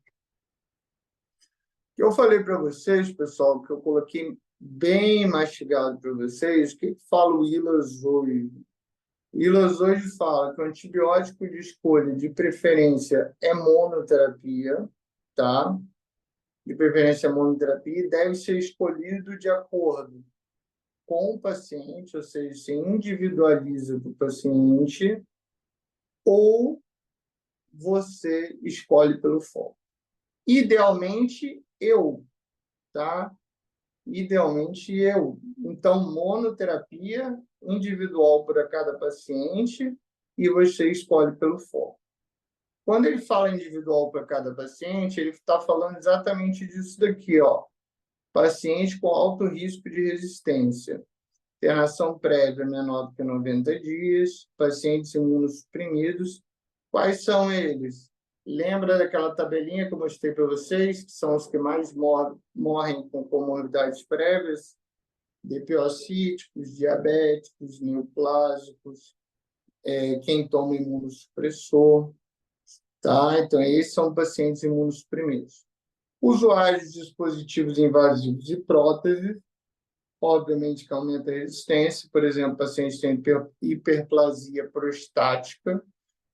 Eu falei para vocês, pessoal, que eu coloquei bem mastigado para vocês, o que fala o Ehlers hoje? Ehlers hoje fala que o antibiótico de escolha, de preferência, é monoterapia, tá? De preferência monoterapia, e deve ser escolhido de acordo com o paciente, ou seja, se individualiza para o paciente, ou você escolhe pelo foco. Idealmente, tá? Idealmente, Então, monoterapia individual para cada paciente e você escolhe pelo foco. Quando ele fala individual para cada paciente, ele está falando exatamente disso daqui, ó. Paciente com alto risco de resistência, internação prévia menor do que 90 dias, pacientes imunossuprimidos. Quais são eles? Lembra daquela tabelinha que eu mostrei para vocês, que são os que mais morrem com comorbidades prévias? DPOcíticos, diabéticos, neoplásicos, quem toma imunossupressor. Tá? Então, esses são pacientes imunossuprimidos. Usuários de dispositivos invasivos e próteses, obviamente que aumenta a resistência. Por exemplo, paciente tem hiperplasia prostática,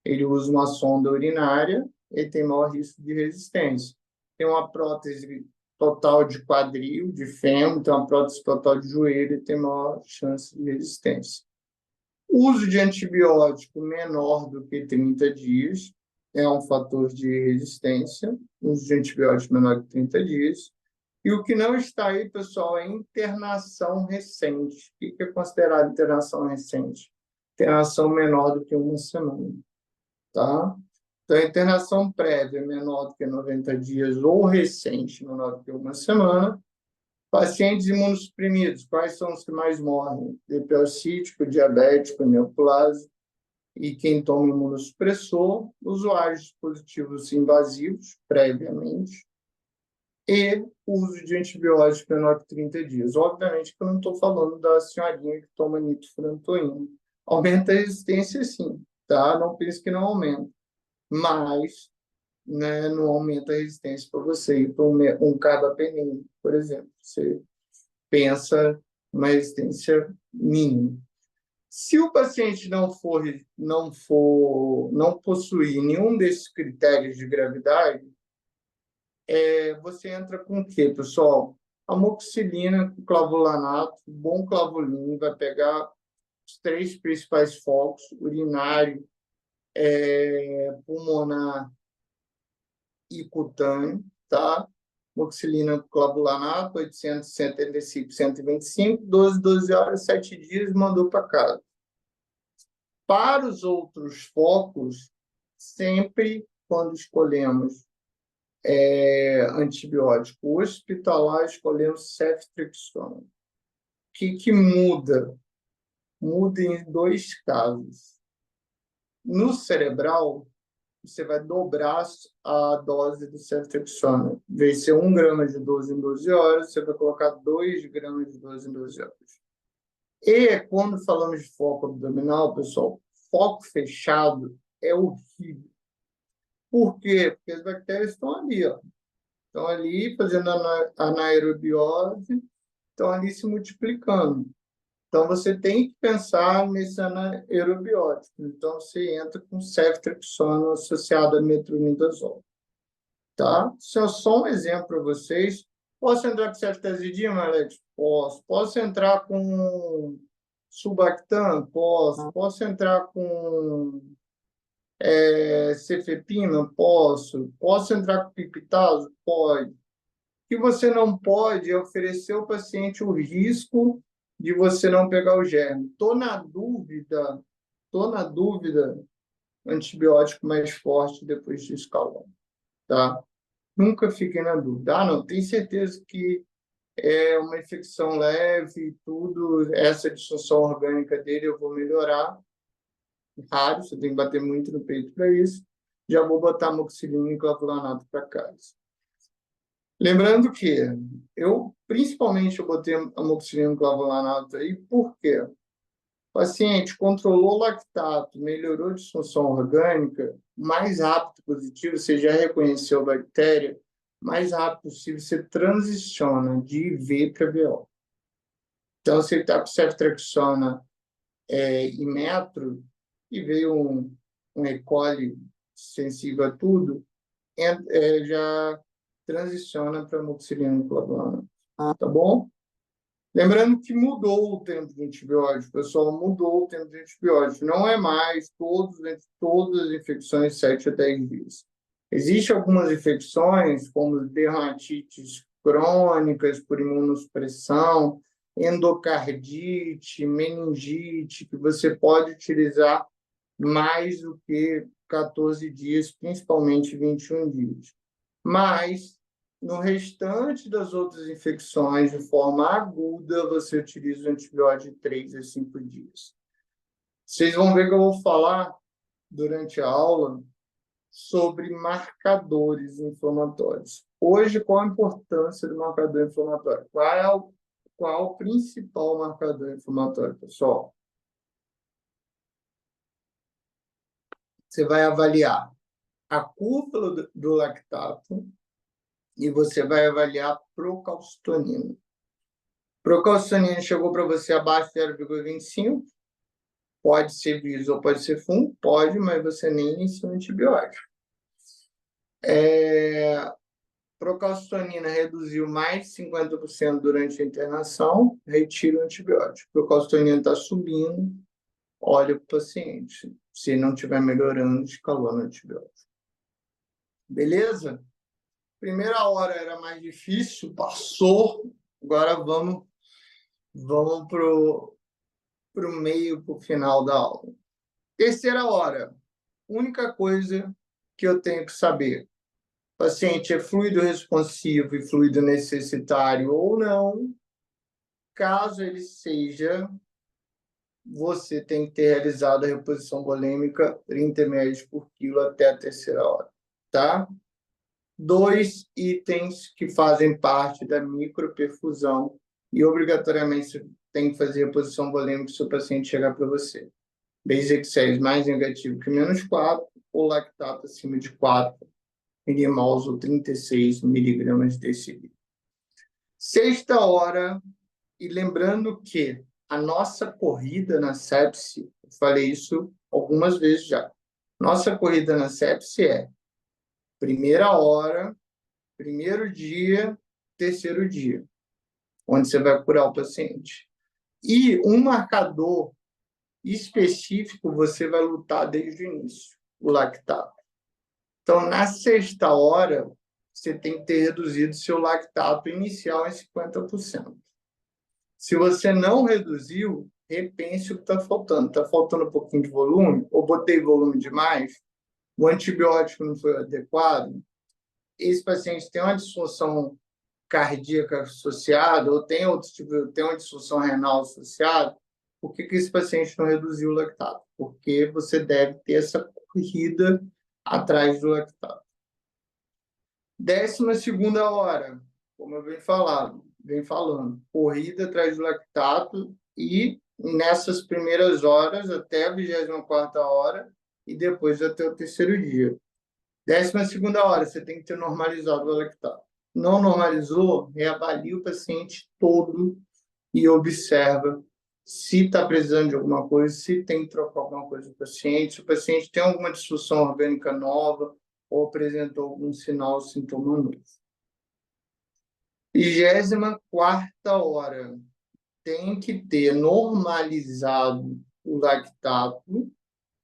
ele usa uma sonda urinária, ele tem maior risco de resistência. Tem uma prótese total de quadril, de fêmur, tem uma prótese total de joelho, ele tem maior chance de resistência. Uso de antibiótico menor do que 30 dias é um fator de resistência, uso de antibiótico menor que 30 dias. E o que não está aí, pessoal, é internação recente. O que é considerado internação recente? Internação menor do que 1 semana. Tá? Então, a internação prévia menor do que 90 dias ou recente menor do que 1 semana. Pacientes imunossuprimidos, quais são os que mais morrem? DPOcítico, diabético, neoplásico. e quem toma imunossupressor, usuários de dispositivos invasivos, previamente, e uso de antibiótico menor que 30 dias. Obviamente que eu não estou falando da senhorinha que toma nitrofurantoína. Aumenta a resistência, sim, tá? Não pense que não aumenta. Mas, né, não aumenta a resistência para você ir para um carbapenem, por exemplo. Você pensa uma resistência mínima. Se o paciente não possuir nenhum desses critérios de gravidade, você entra com o quê, pessoal? Amoxicilina com clavulanato, bom clavulin, vai pegar os três principais focos: urinário, pulmonar e cutâneo, tá? Amoxicilina com clavulanato, 875, 125, 12 horas, 7 dias, mandou para casa. Para os outros focos, sempre quando escolhemos antibiótico hospitalar, escolhemos ceftriaxona. O que muda? Muda em dois casos. No cerebral, você vai dobrar a dose do ceftriaxona. Em vez de ser 1 grama de 12 em 12 horas, você vai colocar 2 gramas de 12 em 12 horas. E quando falamos de foco abdominal, pessoal, foco fechado é horrível. Por quê? Porque as bactérias estão ali, ó. Estão ali fazendo anaerobiose, estão ali se multiplicando. Então, você tem que pensar nesse anaerobiótico. Então, você entra com ceftriaxona associado a metronidazol. Tá? Isso é só um exemplo para vocês. Posso entrar com ceftazidima, Alex? Posso. Posso entrar com sulbactam? Posso. Posso entrar com cefepima? Posso. Posso entrar com pipitazo? Pode. O que você não pode é oferecer ao paciente o risco de você não pegar o germe. Estou na dúvida, antibiótico mais forte depois de escalão, tá? Nunca fiquem na dúvida. Ah, não, tenho certeza que é uma infecção leve e tudo, essa disfunção orgânica dele eu vou melhorar. Raro, você tem que bater muito no peito para isso. Já vou botar amoxicilina e clavulanato para casa. Lembrando que principalmente, eu botei amoxicilina e clavulanato aí, por quê? O paciente controlou o lactato, melhorou a disfunção orgânica, mais rápido positivo, você já reconheceu a bactéria, mais rápido possível você transiciona de IV para VO. Então, se ele está com ceftriaxona e metro, e veio um E. coli sensível a tudo, já transiciona para amoxicilina e clavulanato. Tá bom? Lembrando que mudou o tempo de antibiótico, pessoal, mudou o tempo de antibiótico. Não é mais todas as infecções 7 a 10 dias. Existem algumas infecções, como dermatites crônicas por imunossupressão, endocardite, meningite, que você pode utilizar mais do que 14 dias, principalmente 21 dias. Mas no restante das outras infecções, de forma aguda, você utiliza o antibiótico de 3 a 5 dias. Vocês vão ver que eu vou falar, durante a aula, sobre marcadores inflamatórios. Hoje, qual a importância do marcador inflamatório? Qual o principal marcador inflamatório, pessoal? Você vai avaliar a curva do lactato, e você vai avaliar a procalcitonina. Procalcitonina chegou para você abaixo de 0,25, pode ser vírus ou pode ser fungo? Pode, mas você nem inicia um antibiótico. Procalcitonina reduziu mais de 50% durante a internação, retira o antibiótico. Procalcitonina está subindo, olha para o paciente. Se não estiver melhorando, escalona o antibiótico. Beleza? Primeira hora era mais difícil, passou. Agora vamos para o meio, para o final da aula. Terceira hora. Única coisa que eu tenho que saber: o paciente é fluido responsivo e fluido necessitário ou não, caso ele seja você tem que ter realizado a reposição volêmica 30 ml por quilo até a terceira hora, tá? 2 itens que fazem parte da microperfusão e obrigatoriamente você tem que fazer reposição volêmica se o paciente chegar para você. Base mais negativo que -4 ou lactato acima de 4 milimols ou 36 miligramas decilitro. Sexta hora, e lembrando que a nossa corrida na sepse, eu falei isso algumas vezes já, nossa corrida na sepse é primeira hora, primeiro dia, terceiro dia, onde você vai curar o paciente. E um marcador específico você vai lutar desde o início, o lactato. Então, na sexta hora, você tem que ter reduzido seu lactato inicial em 50%. Se você não reduziu, repense o que está faltando. Está faltando um pouquinho de volume? Ou botei volume demais? O antibiótico não foi adequado? Esse paciente tem uma disfunção cardíaca associada ou tem outro tipo, tem uma disfunção renal associada? Por que esse paciente não reduziu o lactato? Porque você deve ter essa corrida atrás do lactato. 12ª hora, como eu venho falando, corrida atrás do lactato e nessas primeiras horas até a 24ª hora e depois até o terceiro dia. 12ª hora, você tem que ter normalizado o lactato. Não normalizou, reavalia o paciente todo e observa se está precisando de alguma coisa, se tem que trocar alguma coisa do paciente, se o paciente tem alguma disfunção orgânica nova ou apresentou algum sinal ou sintoma novo. 24ª hora, tem que ter normalizado o lactato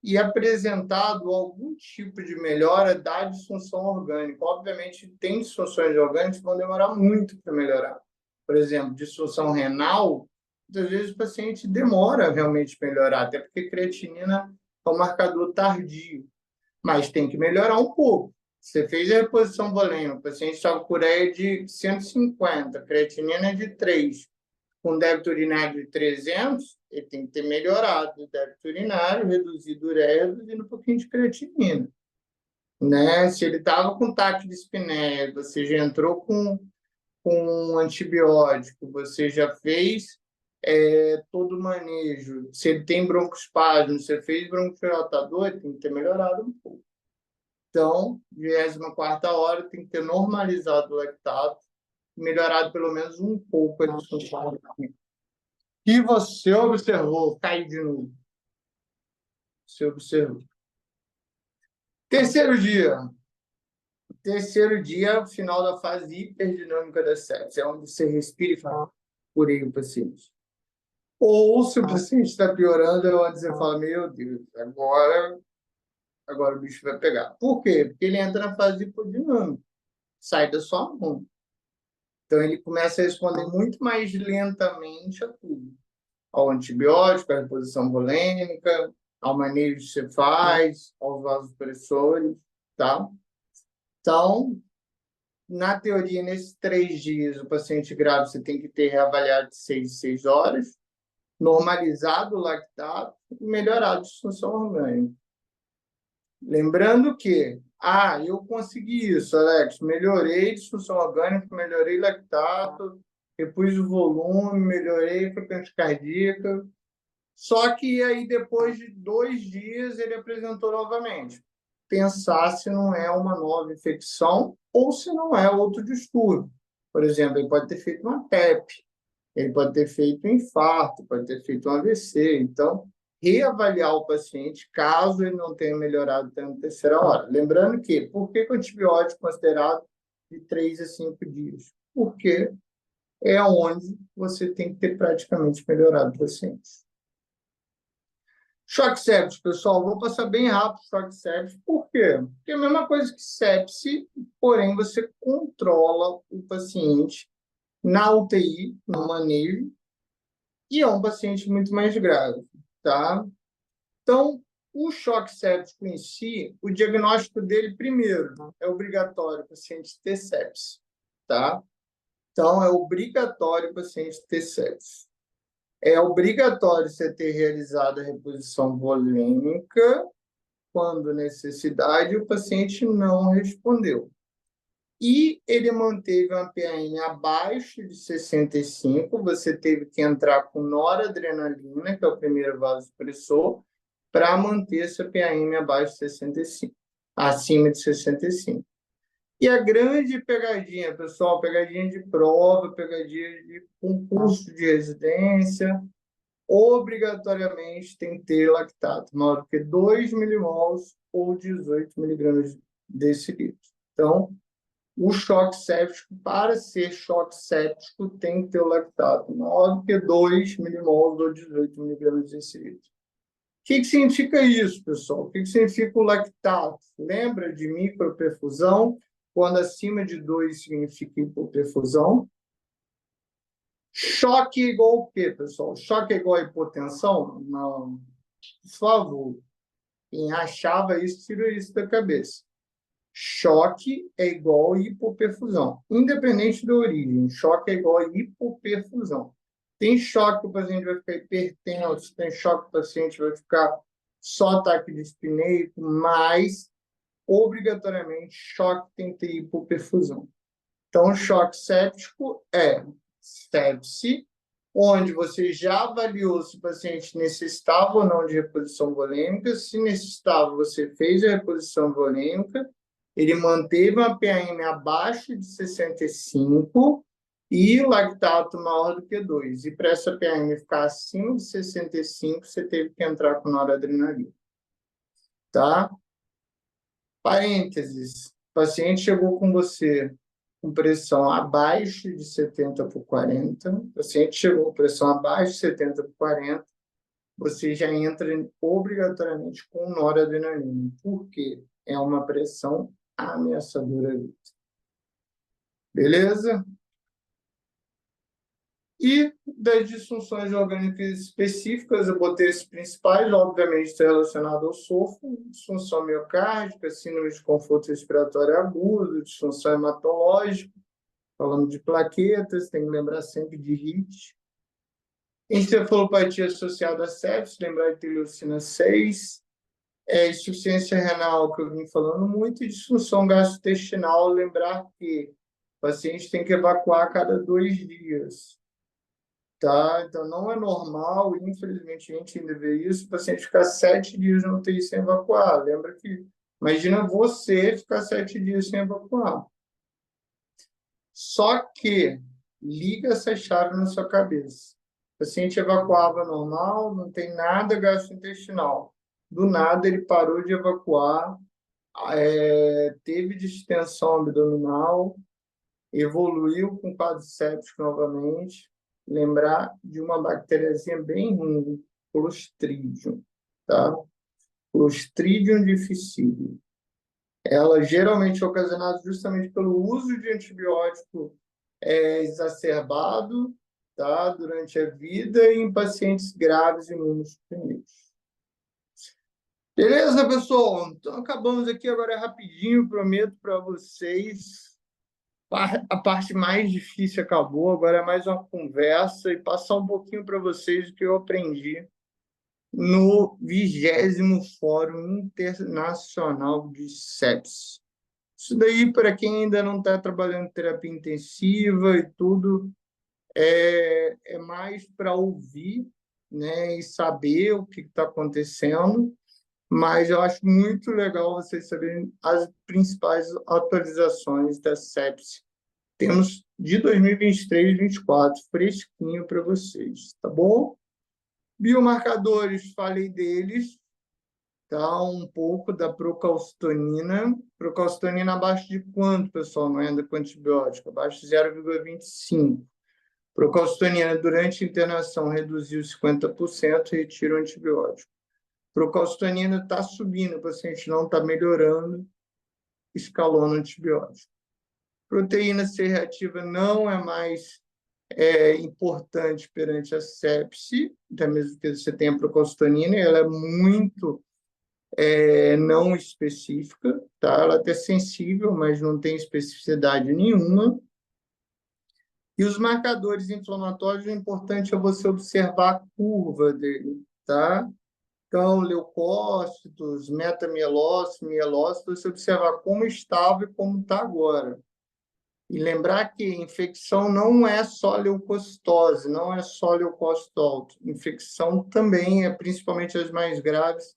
e apresentado algum tipo de melhora da disfunção orgânica. Obviamente, tem disfunções orgânicas que vão demorar muito para melhorar. Por exemplo, disfunção renal, muitas vezes o paciente demora realmente a melhorar, até porque creatinina é um marcador tardio, mas tem que melhorar um pouco. Você fez a reposição volêmica, o paciente estava com ureia de 150, creatinina de 3, com débito urinário de 300, ele tem que ter melhorado o débito urinário, reduzido a ureia, reduzindo um pouquinho de creatinina. Né? Se ele estava com taque de espinéia, você já entrou com um antibiótico, você já fez todo o manejo, se ele tem broncoespasmo, você fez broncodilatador, tem que ter melhorado um pouco. Então, 24ª hora, tem que ter normalizado o lactato, melhorado pelo menos um pouco a disfunção orgânica. E você observou, cai de novo. Você observou. Terceiro dia. Terceiro dia, final da fase hiperdinâmica da sepse. É onde você respira e fala, curei o paciente. Ou se o paciente está piorando, é onde você fala, meu Deus, agora o bicho vai pegar. Por quê? Porque ele entra na fase hipodinâmica. Sai da sua mão. Então, ele começa a responder muito mais lentamente a tudo. Ao antibiótico, à reposição volêmica, ao manejo que você faz, aos vasopressores, tá? Então, na teoria, nesses 3 dias, o paciente grave você tem que ter reavaliado de 6 em 6 horas, normalizado o lactato e melhorado a disfunção orgânica. Lembrando que, eu consegui isso, Alex, melhorei a disfunção orgânica, melhorei lactato, repus o volume, melhorei a frequência cardíaca. Só que aí, depois de 2 dias, ele apresentou novamente. Pensar se não é uma nova infecção ou se não é outro distúrbio. Por exemplo, ele pode ter feito uma TEP, ele pode ter feito um infarto, pode ter feito um AVC. Então, reavaliar o paciente caso ele não tenha melhorado até na terceira hora. Lembrando que, por que o antibiótico é considerado de 3 a 5 dias? Porque é onde você tem que ter praticamente melhorado o paciente. Choque sepsis, pessoal, vou passar bem rápido o choque sepsis. Por quê? Porque é a mesma coisa que sepse, porém você controla o paciente na UTI, no manejo, e é um paciente muito mais grave, tá? Então, o choque séptico em si, o diagnóstico dele, primeiro, é obrigatório o paciente ter sepse, tá? Então, é obrigatório o paciente ter sepse. É obrigatório você ter realizado a reposição volêmica quando necessidade, o paciente não respondeu. E ele manteve uma PAM abaixo de 65, você teve que entrar com noradrenalina, que é o primeiro vasopressor, para manter essa PAM abaixo de 65, acima de 65. E a grande pegadinha, pessoal, pegadinha de prova, pegadinha de concurso de residência, obrigatoriamente tem que ter lactato maior do que 2 milimols ou 18 miligramas decilitro. Então, o choque séptico, para ser choque séptico, tem que ter o lactato maior do que 2 milimols ou 18 miligramas decilitro. O que significa isso, pessoal? O que significa o lactato? Lembra de microperfusão? Quando acima de 2 significa hipoperfusão. Choque igual o quê, pessoal? Choque é igual a hipotensão? Não. Por favor. Quem achava isso, tira isso da cabeça. Choque é igual a hipoperfusão. Independente da origem, choque é igual a hipoperfusão. Tem choque que o paciente vai ficar hipertenso, tem choque que o paciente vai ficar só ataque de espineico, mas, obrigatoriamente, choque tem que ter hipoperfusão. Então, choque séptico é sepse, onde você já avaliou se o paciente necessitava ou não de reposição volêmica. Se necessitava, você fez a reposição volêmica, ele manteve uma PAM abaixo de 65 e o lactato maior do que 2. E para essa PAM ficar acima de 65, você teve que entrar com noradrenalina. Tá? Parênteses. O paciente chegou com você com pressão abaixo de 70 por 40, o paciente chegou com pressão abaixo de 70 por 40, você já entra obrigatoriamente com noradrenalina. Por quê? É uma pressão ameaçadora. Beleza? E das disfunções orgânicas específicas, eu botei as principais, obviamente, está relacionado ao sofro, disfunção miocárdica, síndrome de conforto respiratório agudo, disfunção hematológica, falando de plaquetas, tem que lembrar sempre de HIT. Encefalopatia associada a sepsis, lembrar de teleucina 6. Insuficiência renal, que eu vim falando muito, e disfunção gastrointestinal, lembrar que o paciente tem que evacuar a cada 2 dias. Tá? Então, não é normal, infelizmente, a gente ainda vê isso, o paciente ficar 7 dias no UTI sem evacuar. Lembra que, imagina você ficar 7 dias sem evacuar. Só que, liga essa chave na sua cabeça. O paciente evacuava normal, não tem nada gastrointestinal. Do nada, ele parou de evacuar, teve distensão abdominal, evoluiu com quadro séptico novamente. Lembrar de uma bactériazinha bem ruim, Clostridium, tá? Clostridium difficile. Ela geralmente é ocasionada justamente pelo uso de antibiótico exacerbado, tá? Durante a vida e em pacientes graves e imunossuprimidos. Beleza, pessoal? Então, acabamos aqui agora rapidinho, prometo para vocês. A parte mais difícil acabou, agora é mais uma conversa e passar um pouquinho para vocês o que eu aprendi no 20º Fórum Internacional de Sepsis. Isso daí, para quem ainda não está trabalhando em terapia intensiva e tudo, é mais para ouvir, né, e saber o que está acontecendo, mas eu acho muito legal vocês saberem as principais atualizações da sepsis. Temos de 2023 e 2024, fresquinho para vocês, tá bom? Biomarcadores, falei deles, tá? Um pouco da procalcitonina. Procalcitonina abaixo de quanto, pessoal, não é com antibiótico? Abaixo de 0,25. Procalcitonina durante a internação reduziu 50%, retira o antibiótico. Procalcitonina está subindo, o paciente não está melhorando, escalona o antibiótico. Proteína C reativa não é mais importante perante a sepse, até mesmo que você tenha procalcitonina, ela é muito não específica, tá? Ela é até sensível, mas não tem especificidade nenhuma. E os marcadores inflamatórios, o importante é você observar a curva dele, tá? Então, leucócitos, metamielócitos, mielócitos, você observar como estava e como está agora. E lembrar que infecção não é só leucocitose, não é só leucócito alto. Infecção também, principalmente as mais graves,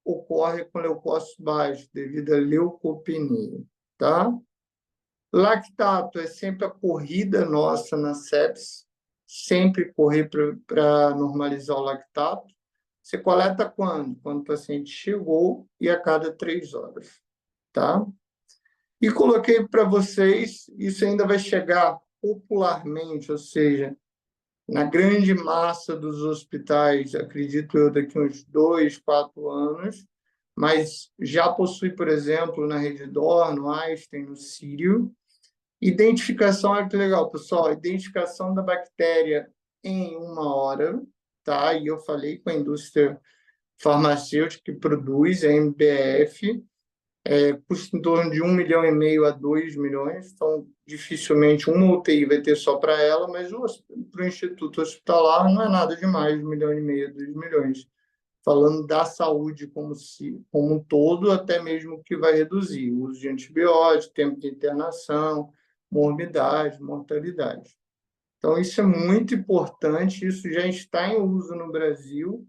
ocorre com leucócito baixo, devido à leucopenia, tá? Lactato é sempre a corrida nossa na sepsis, sempre correr para normalizar o lactato. Você coleta quando? Quando o paciente chegou e a cada 3 horas, tá? E coloquei para vocês, isso ainda vai chegar popularmente, ou seja, na grande massa dos hospitais, acredito eu, daqui a uns 2, 4 anos, mas já possui, por exemplo, na Reddor, no Einstein, no Sírio. Identificação, olha que legal, pessoal, identificação da bactéria em 1 hora, tá? E eu falei com a indústria farmacêutica que produz, a MBF, custa em torno de 1,5 milhão a 2 milhões, então dificilmente uma UTI vai ter só para ela, mas para o Instituto Hospitalar não é nada demais, 1,5 milhão, 2 milhões. Falando da saúde como um todo, até mesmo que vai reduzir o uso de antibióticos, tempo de internação, morbidade, mortalidade. Então, isso é muito importante, isso já está em uso no Brasil,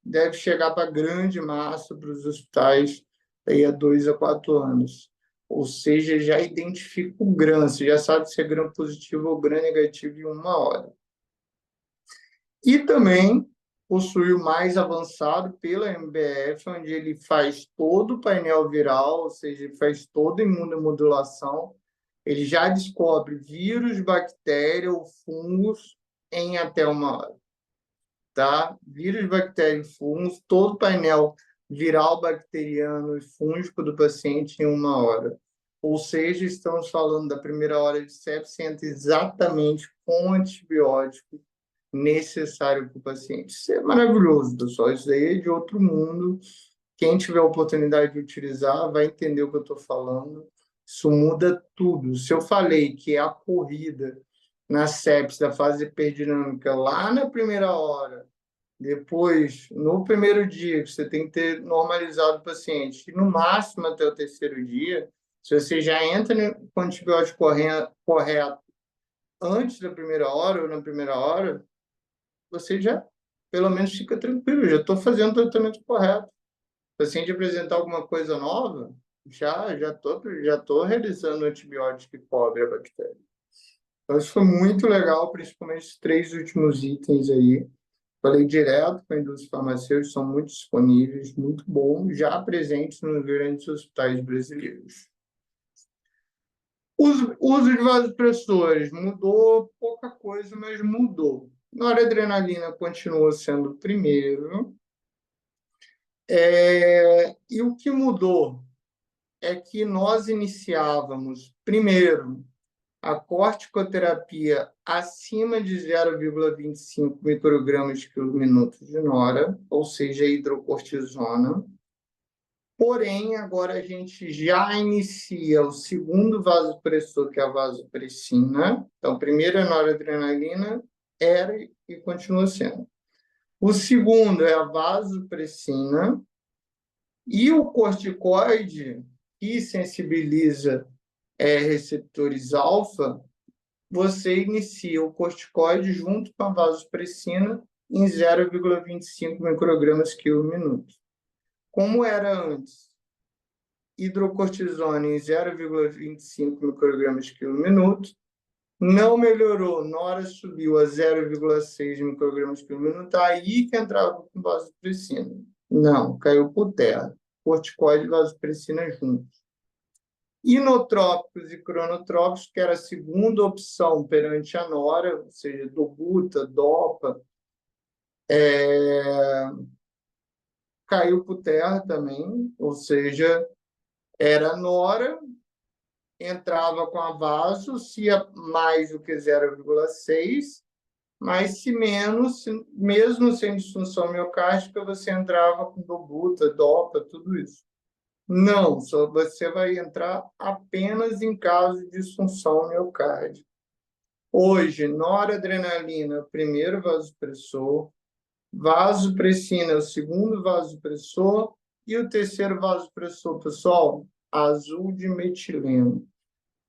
deve chegar para a grande massa para os hospitais aí a 2 a 4 anos. Ou seja, já identifica o GRAM, você já sabe se é GRAM positivo ou GRAM negativo em 1 hora. E também possui o mais avançado pela MBF, onde ele faz todo o painel viral, ou seja, ele faz toda a imunomodulação. Ele já descobre vírus, bactéria ou fungos em até 1 hora. Tá? Vírus, bactéria e fungos, todo o painel viral, bacteriano e fúngico do paciente em 1 hora. Ou seja, estamos falando da primeira hora de sepsia exatamente com o antibiótico necessário para o paciente. Isso é maravilhoso, pessoal. Isso aí é de outro mundo. Quem tiver a oportunidade de utilizar vai entender o que eu estou falando. Isso muda tudo. Se eu falei que é a corrida na sepsis da fase hiperdinâmica lá na primeira hora, depois, no primeiro dia, que você tem que ter normalizado o paciente, e no máximo até o terceiro dia, se você já entra com o antibiótico correto antes da primeira hora ou na primeira hora, você já, pelo menos, fica tranquilo, já estou fazendo o tratamento correto. Se o paciente apresentar alguma coisa nova, já tô realizando o antibiótico que cobre a bactéria. Então, isso foi muito legal, principalmente os 3 últimos itens aí. Falei direto com a indústria farmacêutica, são muito disponíveis, muito bons, já presentes nos grandes hospitais brasileiros. Uso de vasopressores mudou pouca coisa, mas mudou. Noradrenalina continua sendo o primeiro. E o que mudou é que nós iniciávamos, primeiro, a corticoterapia acima de 0,25 microgramas por minuto de nora, ou seja, hidrocortisona. Porém, agora a gente já inicia o segundo vasopressor, que é a vasopressina. Então, primeiro é a noradrenalina, era e continua sendo. O segundo é a vasopressina. E o corticoide, que sensibiliza receptores alfa, você inicia o corticoide junto com a vasopressina em 0,25 microgramas por minuto. Como era antes? Hidrocortisona em 0,25 microgramas por minuto. Não melhorou, nora subiu a 0,6 microgramas por minuto, aí que entrava com vasopressina. Não, caiu por terra. Corticoide e vasopressina juntos. Inotrópicos e cronotrópicos, que era a segunda opção perante a nora, ou seja, dobuta, dopa, caiu por terra também, ou seja, era nora, entrava com a vaso, se mais do que 0,6, mas se menos, mesmo sem disfunção miocárdica, você entrava com dobuta, dopa, tudo isso. Não, só você vai entrar apenas em caso de disfunção miocárdica. Hoje, noradrenalina, primeiro vasopressor, vasopressina, o segundo vasopressor, e o terceiro vasopressor, pessoal, azul de metileno.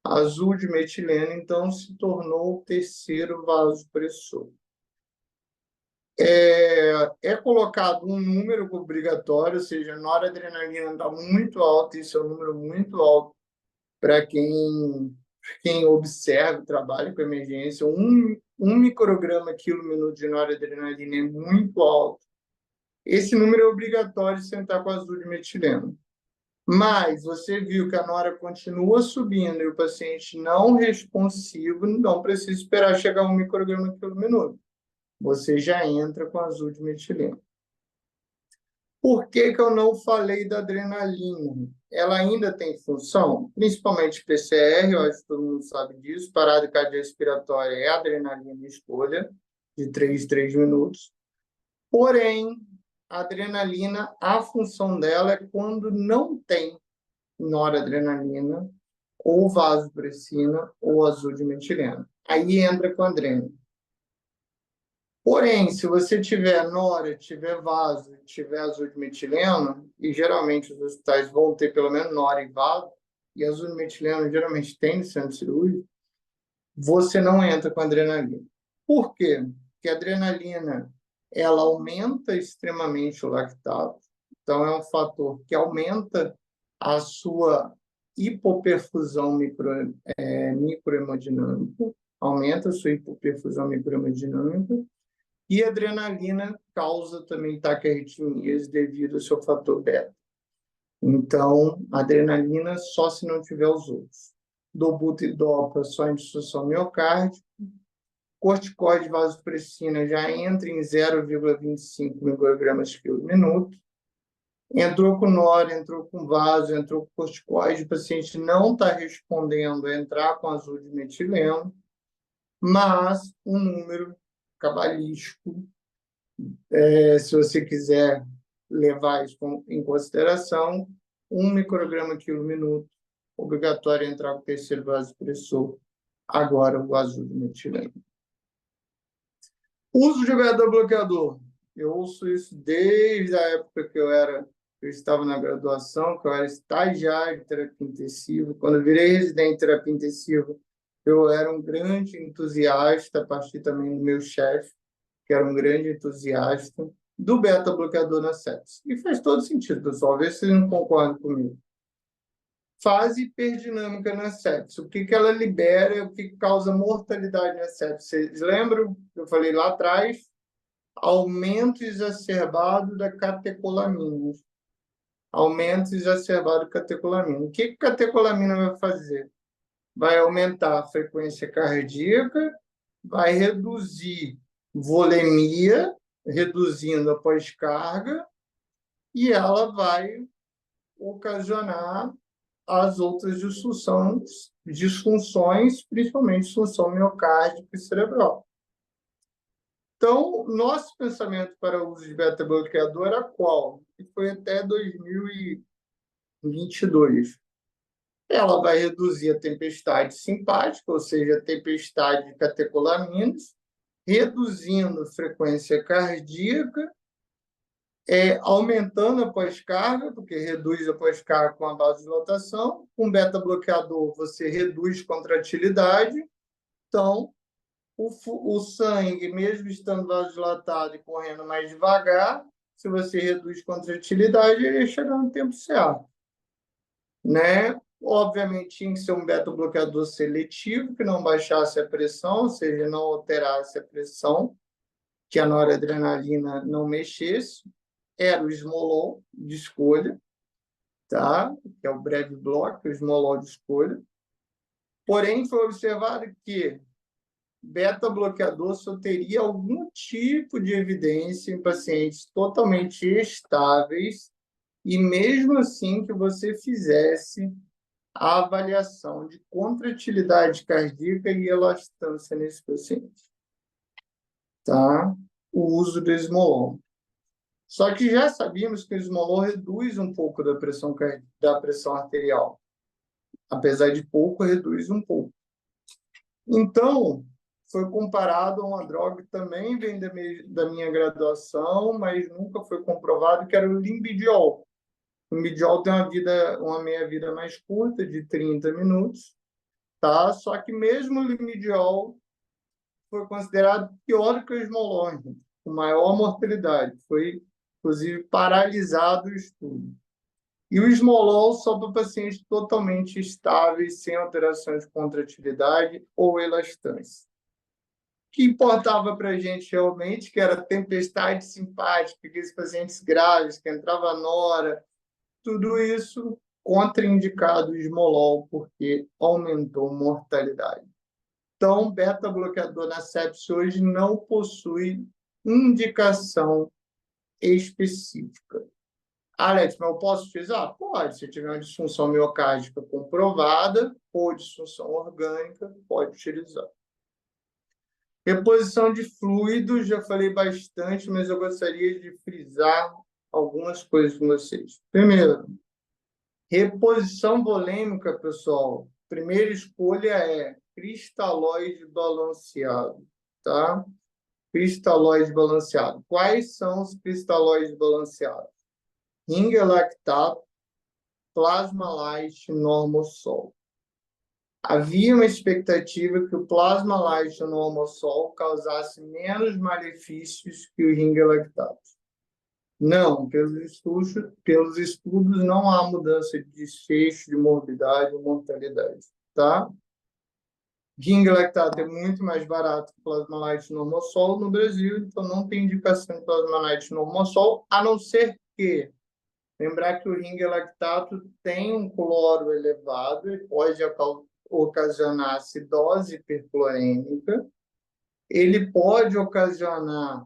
Azul de metileno, então, se tornou o terceiro vasopressor. É colocado um número obrigatório, ou seja, a noradrenalina está muito alta, isso é um número muito alto para quem observa e trabalha com emergência. Um micrograma quilo minuto de noradrenalina é muito alto. Esse número é obrigatório de sentar com azul de metileno. Mas você viu que a nora continua subindo e o paciente não responsivo, não precisa esperar chegar a 1 micrograma por minuto. Você já entra com azul de metileno. Por que eu não falei da adrenalina? Ela ainda tem função, principalmente PCR, eu acho que todo mundo sabe disso, parada cardiorrespiratória é adrenalina escolha, de 3 minutos. Porém, a adrenalina, a função dela é quando não tem noradrenalina, ou vasopressina, ou azul de metileno. Aí entra com a adrenalina. Porém, se você tiver nora, tiver vaso, tiver azul de metileno, e geralmente os hospitais vão ter pelo menos nora e vaso, e azul de metileno geralmente tem no centro cirúrgico, você não entra com adrenalina. Por quê? Porque a adrenalina ela aumenta extremamente o lactato, então é um fator que aumenta a sua hipoperfusão microhemodinâmica, aumenta a sua hipoperfusão microhemodinâmica, e a adrenalina causa também taquiarritmias devido ao seu fator beta. Então, a adrenalina só se não tiver os outros. Dobuta só em disfunção miocárdica. Corticoide vasopressina já entra em 0,25 microgramas por minuto. Entrou com nora, entrou com vaso, entrou com corticoide, o paciente não está respondendo a entrar com azul de metileno, mas um número cabalístico, se você quiser levar isso em consideração, 1 micrograma quilo minuto, obrigatório entrar com o terceiro vasopressor, agora o azul de metileno. Uso de beta-bloqueador. Eu ouço isso desde a época que eu estava na graduação, que eu era estagiário de terapia intensiva. Quando eu virei residente de terapia intensiva, eu era um grande entusiasta, a partir também do meu chefe, que era um grande entusiasta, do beta-bloqueador na sepsis. E faz todo sentido, pessoal. Vê se vocês não concordam comigo. Fase hiperdinâmica na sepsis. O que ela libera, o que causa mortalidade na sepsis? Vocês lembram? Eu falei lá atrás, aumento exacerbado da catecolamina. Aumento exacerbado da catecolamina. O que a catecolamina vai fazer? Vai aumentar a frequência cardíaca, vai reduzir volemia, reduzindo a pós-carga, e ela vai ocasionar as outras disfunções, principalmente disfunção miocárdica e cerebral. Então, nosso pensamento para o uso de beta-bloqueador era qual? Que foi até 2022. Ela vai reduzir a tempestade simpática, ou seja, a tempestade de catecolaminas, reduzindo a frequência cardíaca, aumentando a pós-carga, porque reduz a pós-carga com a vasodilatação. Com beta-bloqueador, você reduz contratilidade. Então, o sangue, mesmo estando vasodilatado e correndo mais devagar, se você reduz contratilidade, ele ia chegar no tempo certo. Né? Obviamente, tinha que ser um beta-bloqueador seletivo, que não baixasse a pressão, ou seja, não alterasse a pressão, que a noradrenalina não mexesse. Era o Smolol de escolha, tá? Que é o breve bloco, o Smolol de escolha. Porém, foi observado que beta-bloqueador só teria algum tipo de evidência em pacientes totalmente estáveis e mesmo assim que você fizesse a avaliação de contratilidade cardíaca e elastância nesse paciente. Tá? O uso do Smolol. Só que já sabíamos que o Smolol reduz um pouco da pressão arterial. Apesar de pouco, reduz um pouco. Então, foi comparado a uma droga que também vem da minha graduação, mas nunca foi comprovado, que era o Limbidiol. O Limbidiol tem uma meia-vida mais curta, de 30 minutos, tá? Só que mesmo o Limbidiol foi considerado pior que o Smolorn, com maior mortalidade. Foi, inclusive, paralisado o estudo. E o Smolol só para pacientes totalmente estáveis, sem alterações de contratilidade ou elastância. O que importava para a gente realmente, que era tempestade simpática, aqueles pacientes graves, que entrava nora, tudo isso contraindicado o Smolol, porque aumentou mortalidade. Então, beta-bloqueador na sepse hoje não possui indicação específica. Alex, mas eu posso utilizar? Pode. Se tiver uma disfunção miocárdica comprovada ou disfunção orgânica, pode utilizar. Reposição de fluidos, já falei bastante, mas eu gostaria de frisar algumas coisas com vocês. Primeiro, reposição volêmica, pessoal. Primeira escolha é cristalóide balanceado, tá? Cristalóide balanceado. Quais são os cristalóides balanceados? Ringer lactato, plasma light, normosol. Havia uma expectativa que o plasma light e o normosol causasse menos malefícios que o Ringer lactato. Não, pelos estudos não há mudança de desfecho, de morbidade ou mortalidade, tá? Ringer lactato é muito mais barato que plasma light e normosol no Brasil, então não tem indicação de plasma light e normosol, a não ser que lembrar que o Ringer lactato tem um cloro elevado e pode ocasionar acidose hiperclorêmica. Ele pode ocasionar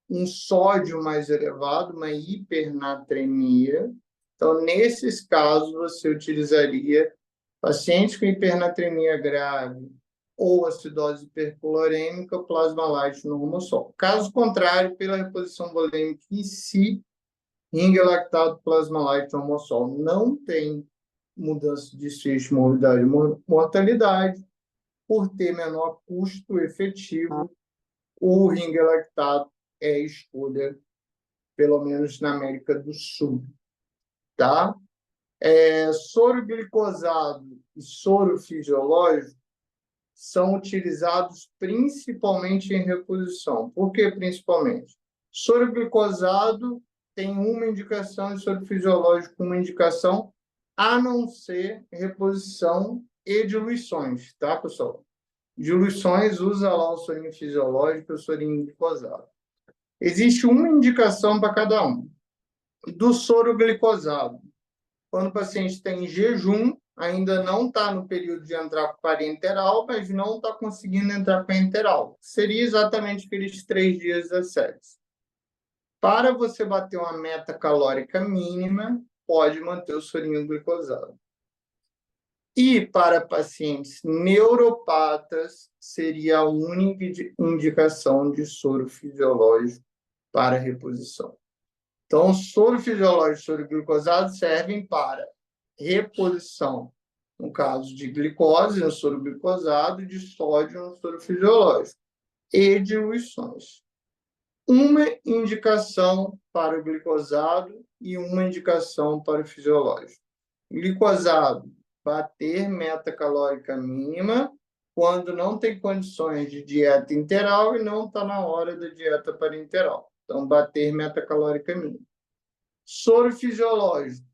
um sódio mais elevado, uma hipernatremia. Então, nesses casos, você utilizaria pacientes com hipernatremia grave ou acidose hiperclorêmica, plasma light no rumossol. Caso contrário, pela reposição volêmica em si, Ringer lactato, plasma light, normossol não tem mudança de desfecho, morbidade e mortalidade, por ter menor custo efetivo, o Ringer lactato é escolha, pelo menos na América do Sul, tá? Soro glicosado e soro fisiológico são utilizados principalmente em reposição. Por que principalmente? Soro glicosado tem uma indicação e soro fisiológico uma indicação, a não ser reposição e diluições, tá, pessoal? Diluições, usa lá o sorinho fisiológico e o sorinho glicosado. Existe uma indicação para cada um. Do soro glicosado, quando o paciente tem jejum, ainda não está no período de entrar com parenteral, mas não está conseguindo entrar com enteral. Seria exatamente aqueles 3 dias da sepse. Para você bater uma meta calórica mínima, pode manter o sorinho glicosado. E para pacientes neuropatas, seria a única indicação de soro fisiológico para reposição. Então, soro fisiológico e soro glicosado servem para reposição, no caso de glicose no soro glicosado, de sódio no soro fisiológico, e diluições. Uma indicação para o glicosado e uma indicação para o fisiológico. Glicosado, bater meta calórica mínima quando não tem condições de dieta interal e não está na hora da dieta parenteral. Então, bater meta calórica mínima. Soro fisiológico,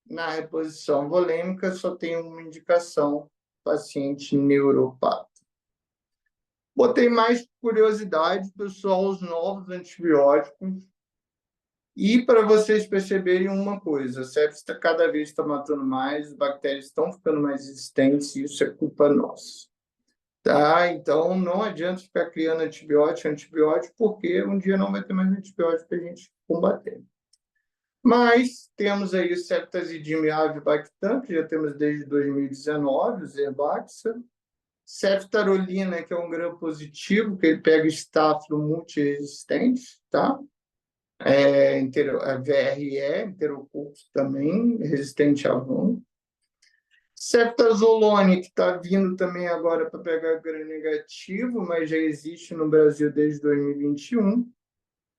na reposição volêmica, só tem uma indicação, paciente neuropata. Botei mais curiosidade, pessoal, os novos antibióticos. E para vocês perceberem uma coisa, a sepsis cada vez está matando mais, as bactérias estão ficando mais resistentes, e isso é culpa nossa. Tá? Então, não adianta ficar criando antibiótico, porque um dia não vai ter mais antibiótico para a gente combater. Mas temos aí o ceftazidime e avibactam, que já temos desde 2019, o Zerbaxa. Ceftarolina, que é um gram positivo, que ele pega estáfilo multiresistente, tá? VRE, enterococcus também, resistente a vão. Ceftazoline, que está vindo também agora para pegar gram negativo, mas já existe no Brasil desde 2021.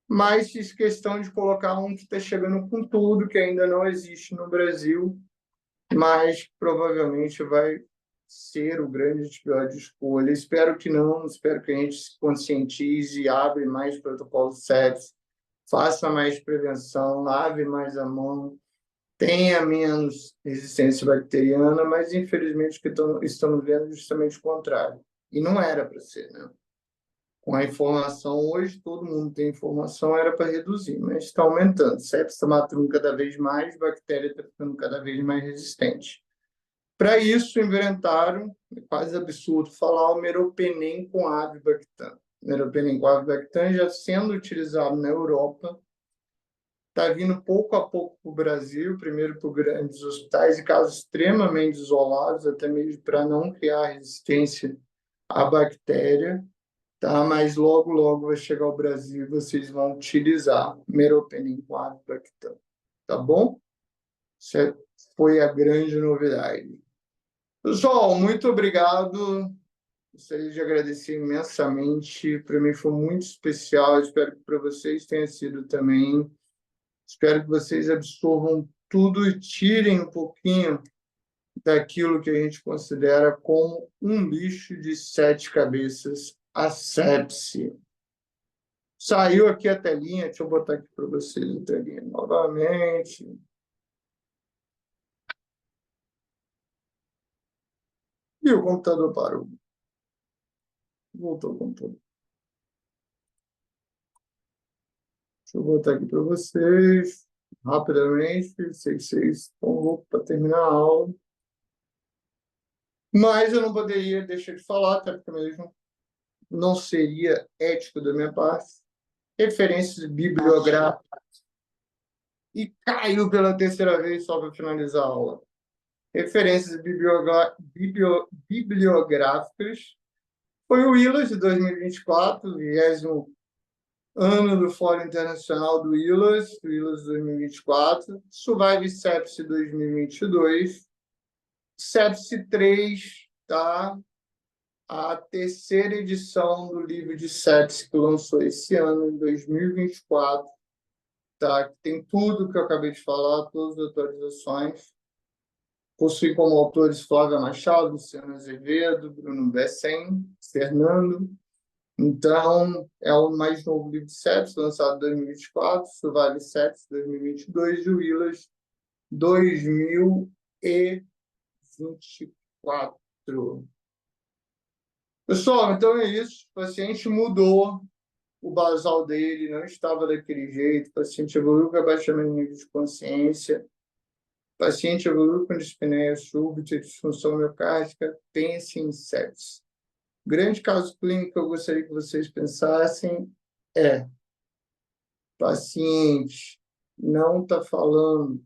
Mas fiz questão de colocar um que está chegando com tudo, que ainda não existe no Brasil, mas provavelmente vai ser o grande antibiótico de escolha. Espero que não, espero que a gente se conscientize e abre mais protocolos sérios, faça mais prevenção, lave mais a mão, tenha menos resistência bacteriana, mas infelizmente o que estamos vendo é justamente o contrário. E não era para ser, né? Com a informação, hoje todo mundo tem informação, era para reduzir, mas está aumentando. Sepsis está matando cada vez mais, bactéria está ficando cada vez mais resistente. Para isso, inventaram, é quase absurdo falar, o meropenem com avibactam. Meropenem com avibactam já sendo utilizado na Europa, está vindo pouco a pouco para o Brasil, primeiro por grandes hospitais e casos extremamente isolados, até mesmo para não criar resistência à bactéria, tá? Mas logo, logo vai chegar ao Brasil e vocês vão utilizar meropenem com avibactam, tá bom? Isso foi a grande novidade. Pessoal, muito obrigado. Gostaria de agradecer imensamente. Para mim foi muito especial. Espero que para vocês tenha sido também. Espero que vocês absorvam tudo e tirem um pouquinho daquilo que a gente considera como um bicho de 7 cabeças, a sepse. Saiu aqui a telinha, deixa eu botar aqui para vocês a telinha novamente. E o computador parou. Voltou o computador. Deixa eu botar aqui para vocês, rapidamente. Sei que vocês estão loucos para terminar a aula. Mas eu não poderia deixar de falar, até porque mesmo não seria ético da minha parte. Referências bibliográficas. E caiu pela terceira vez, só para finalizar a aula. Referências bibliográficas. Foi o ILAS de 2024, 20º ano do Fórum Internacional do ILAS 2024, Survive Sepsis 2022, Sepsis 3, tá? A terceira edição do livro de sepsis que lançou esse ano, em 2024, tá? Tem tudo que eu acabei de falar, todas as atualizações. Possui como autores Flávia Machado, Luciano Azevedo, Bruno Bessen, Fernando. Então, é o mais novo livro de sepsis, lançado em 2024, Survive Sepsis 2022, e o ILAS 2024. Pessoal, então é isso. O paciente mudou o basal dele, não estava daquele jeito. O paciente evoluiu com abaixamento do nível de consciência. O paciente evoluiu com dispneia súbita, disfunção miocárdica, pense em sepsis. O grande caso clínico que eu gostaria que vocês pensassem é: paciente não está falando,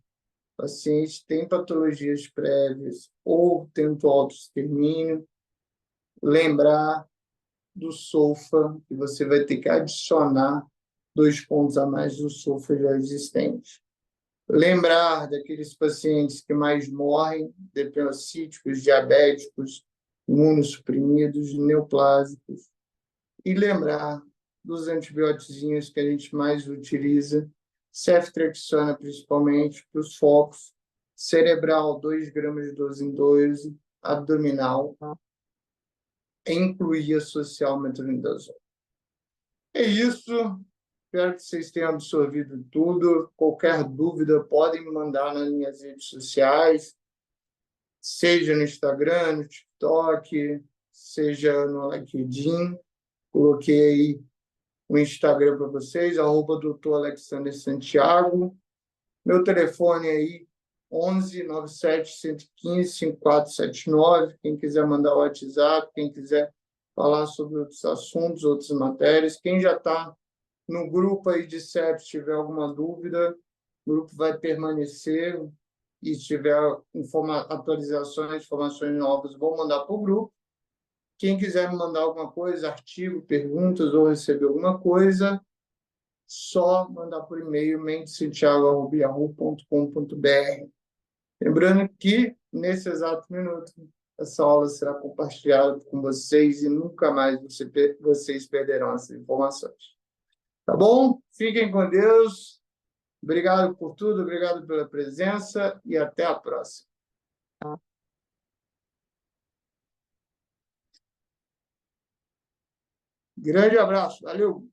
paciente tem patologias prévias ou tenta autoextermínio, lembrar do SOFA, que você vai ter que adicionar 2 pontos a mais do SOFA já existente. Lembrar daqueles pacientes que mais morrem, depressíticos, diabéticos, imunossuprimidos, neoplásicos. E lembrar dos antibióticos que a gente mais utiliza, ceftriaxona principalmente, para os focos, cerebral 2 gramas de 12 em 12, abdominal, e incluir a social metronidazol. É isso. Espero que vocês tenham absorvido tudo. Qualquer dúvida, podem me mandar nas minhas redes sociais, seja no Instagram, no TikTok, seja no LinkedIn. Coloquei aí o Instagram para vocês, @Dr. Alexander Santiago. Meu telefone aí, 11 97 115 5479. Quem quiser mandar o WhatsApp, quem quiser falar sobre outros assuntos, outras matérias. Quem já está no grupo aí de sepsis, se tiver alguma dúvida, o grupo vai permanecer, e se tiver atualizações, informações novas, vou mandar para o grupo. Quem quiser me mandar alguma coisa, artigo, perguntas ou receber alguma coisa, só mandar por e-mail mendesantiago@yahoo.com.br. Lembrando que, nesse exato minuto, essa aula será compartilhada com vocês e nunca mais vocês perderão essas informações. Tá bom? Fiquem com Deus. Obrigado por tudo, obrigado pela presença e até a próxima. Grande abraço, valeu!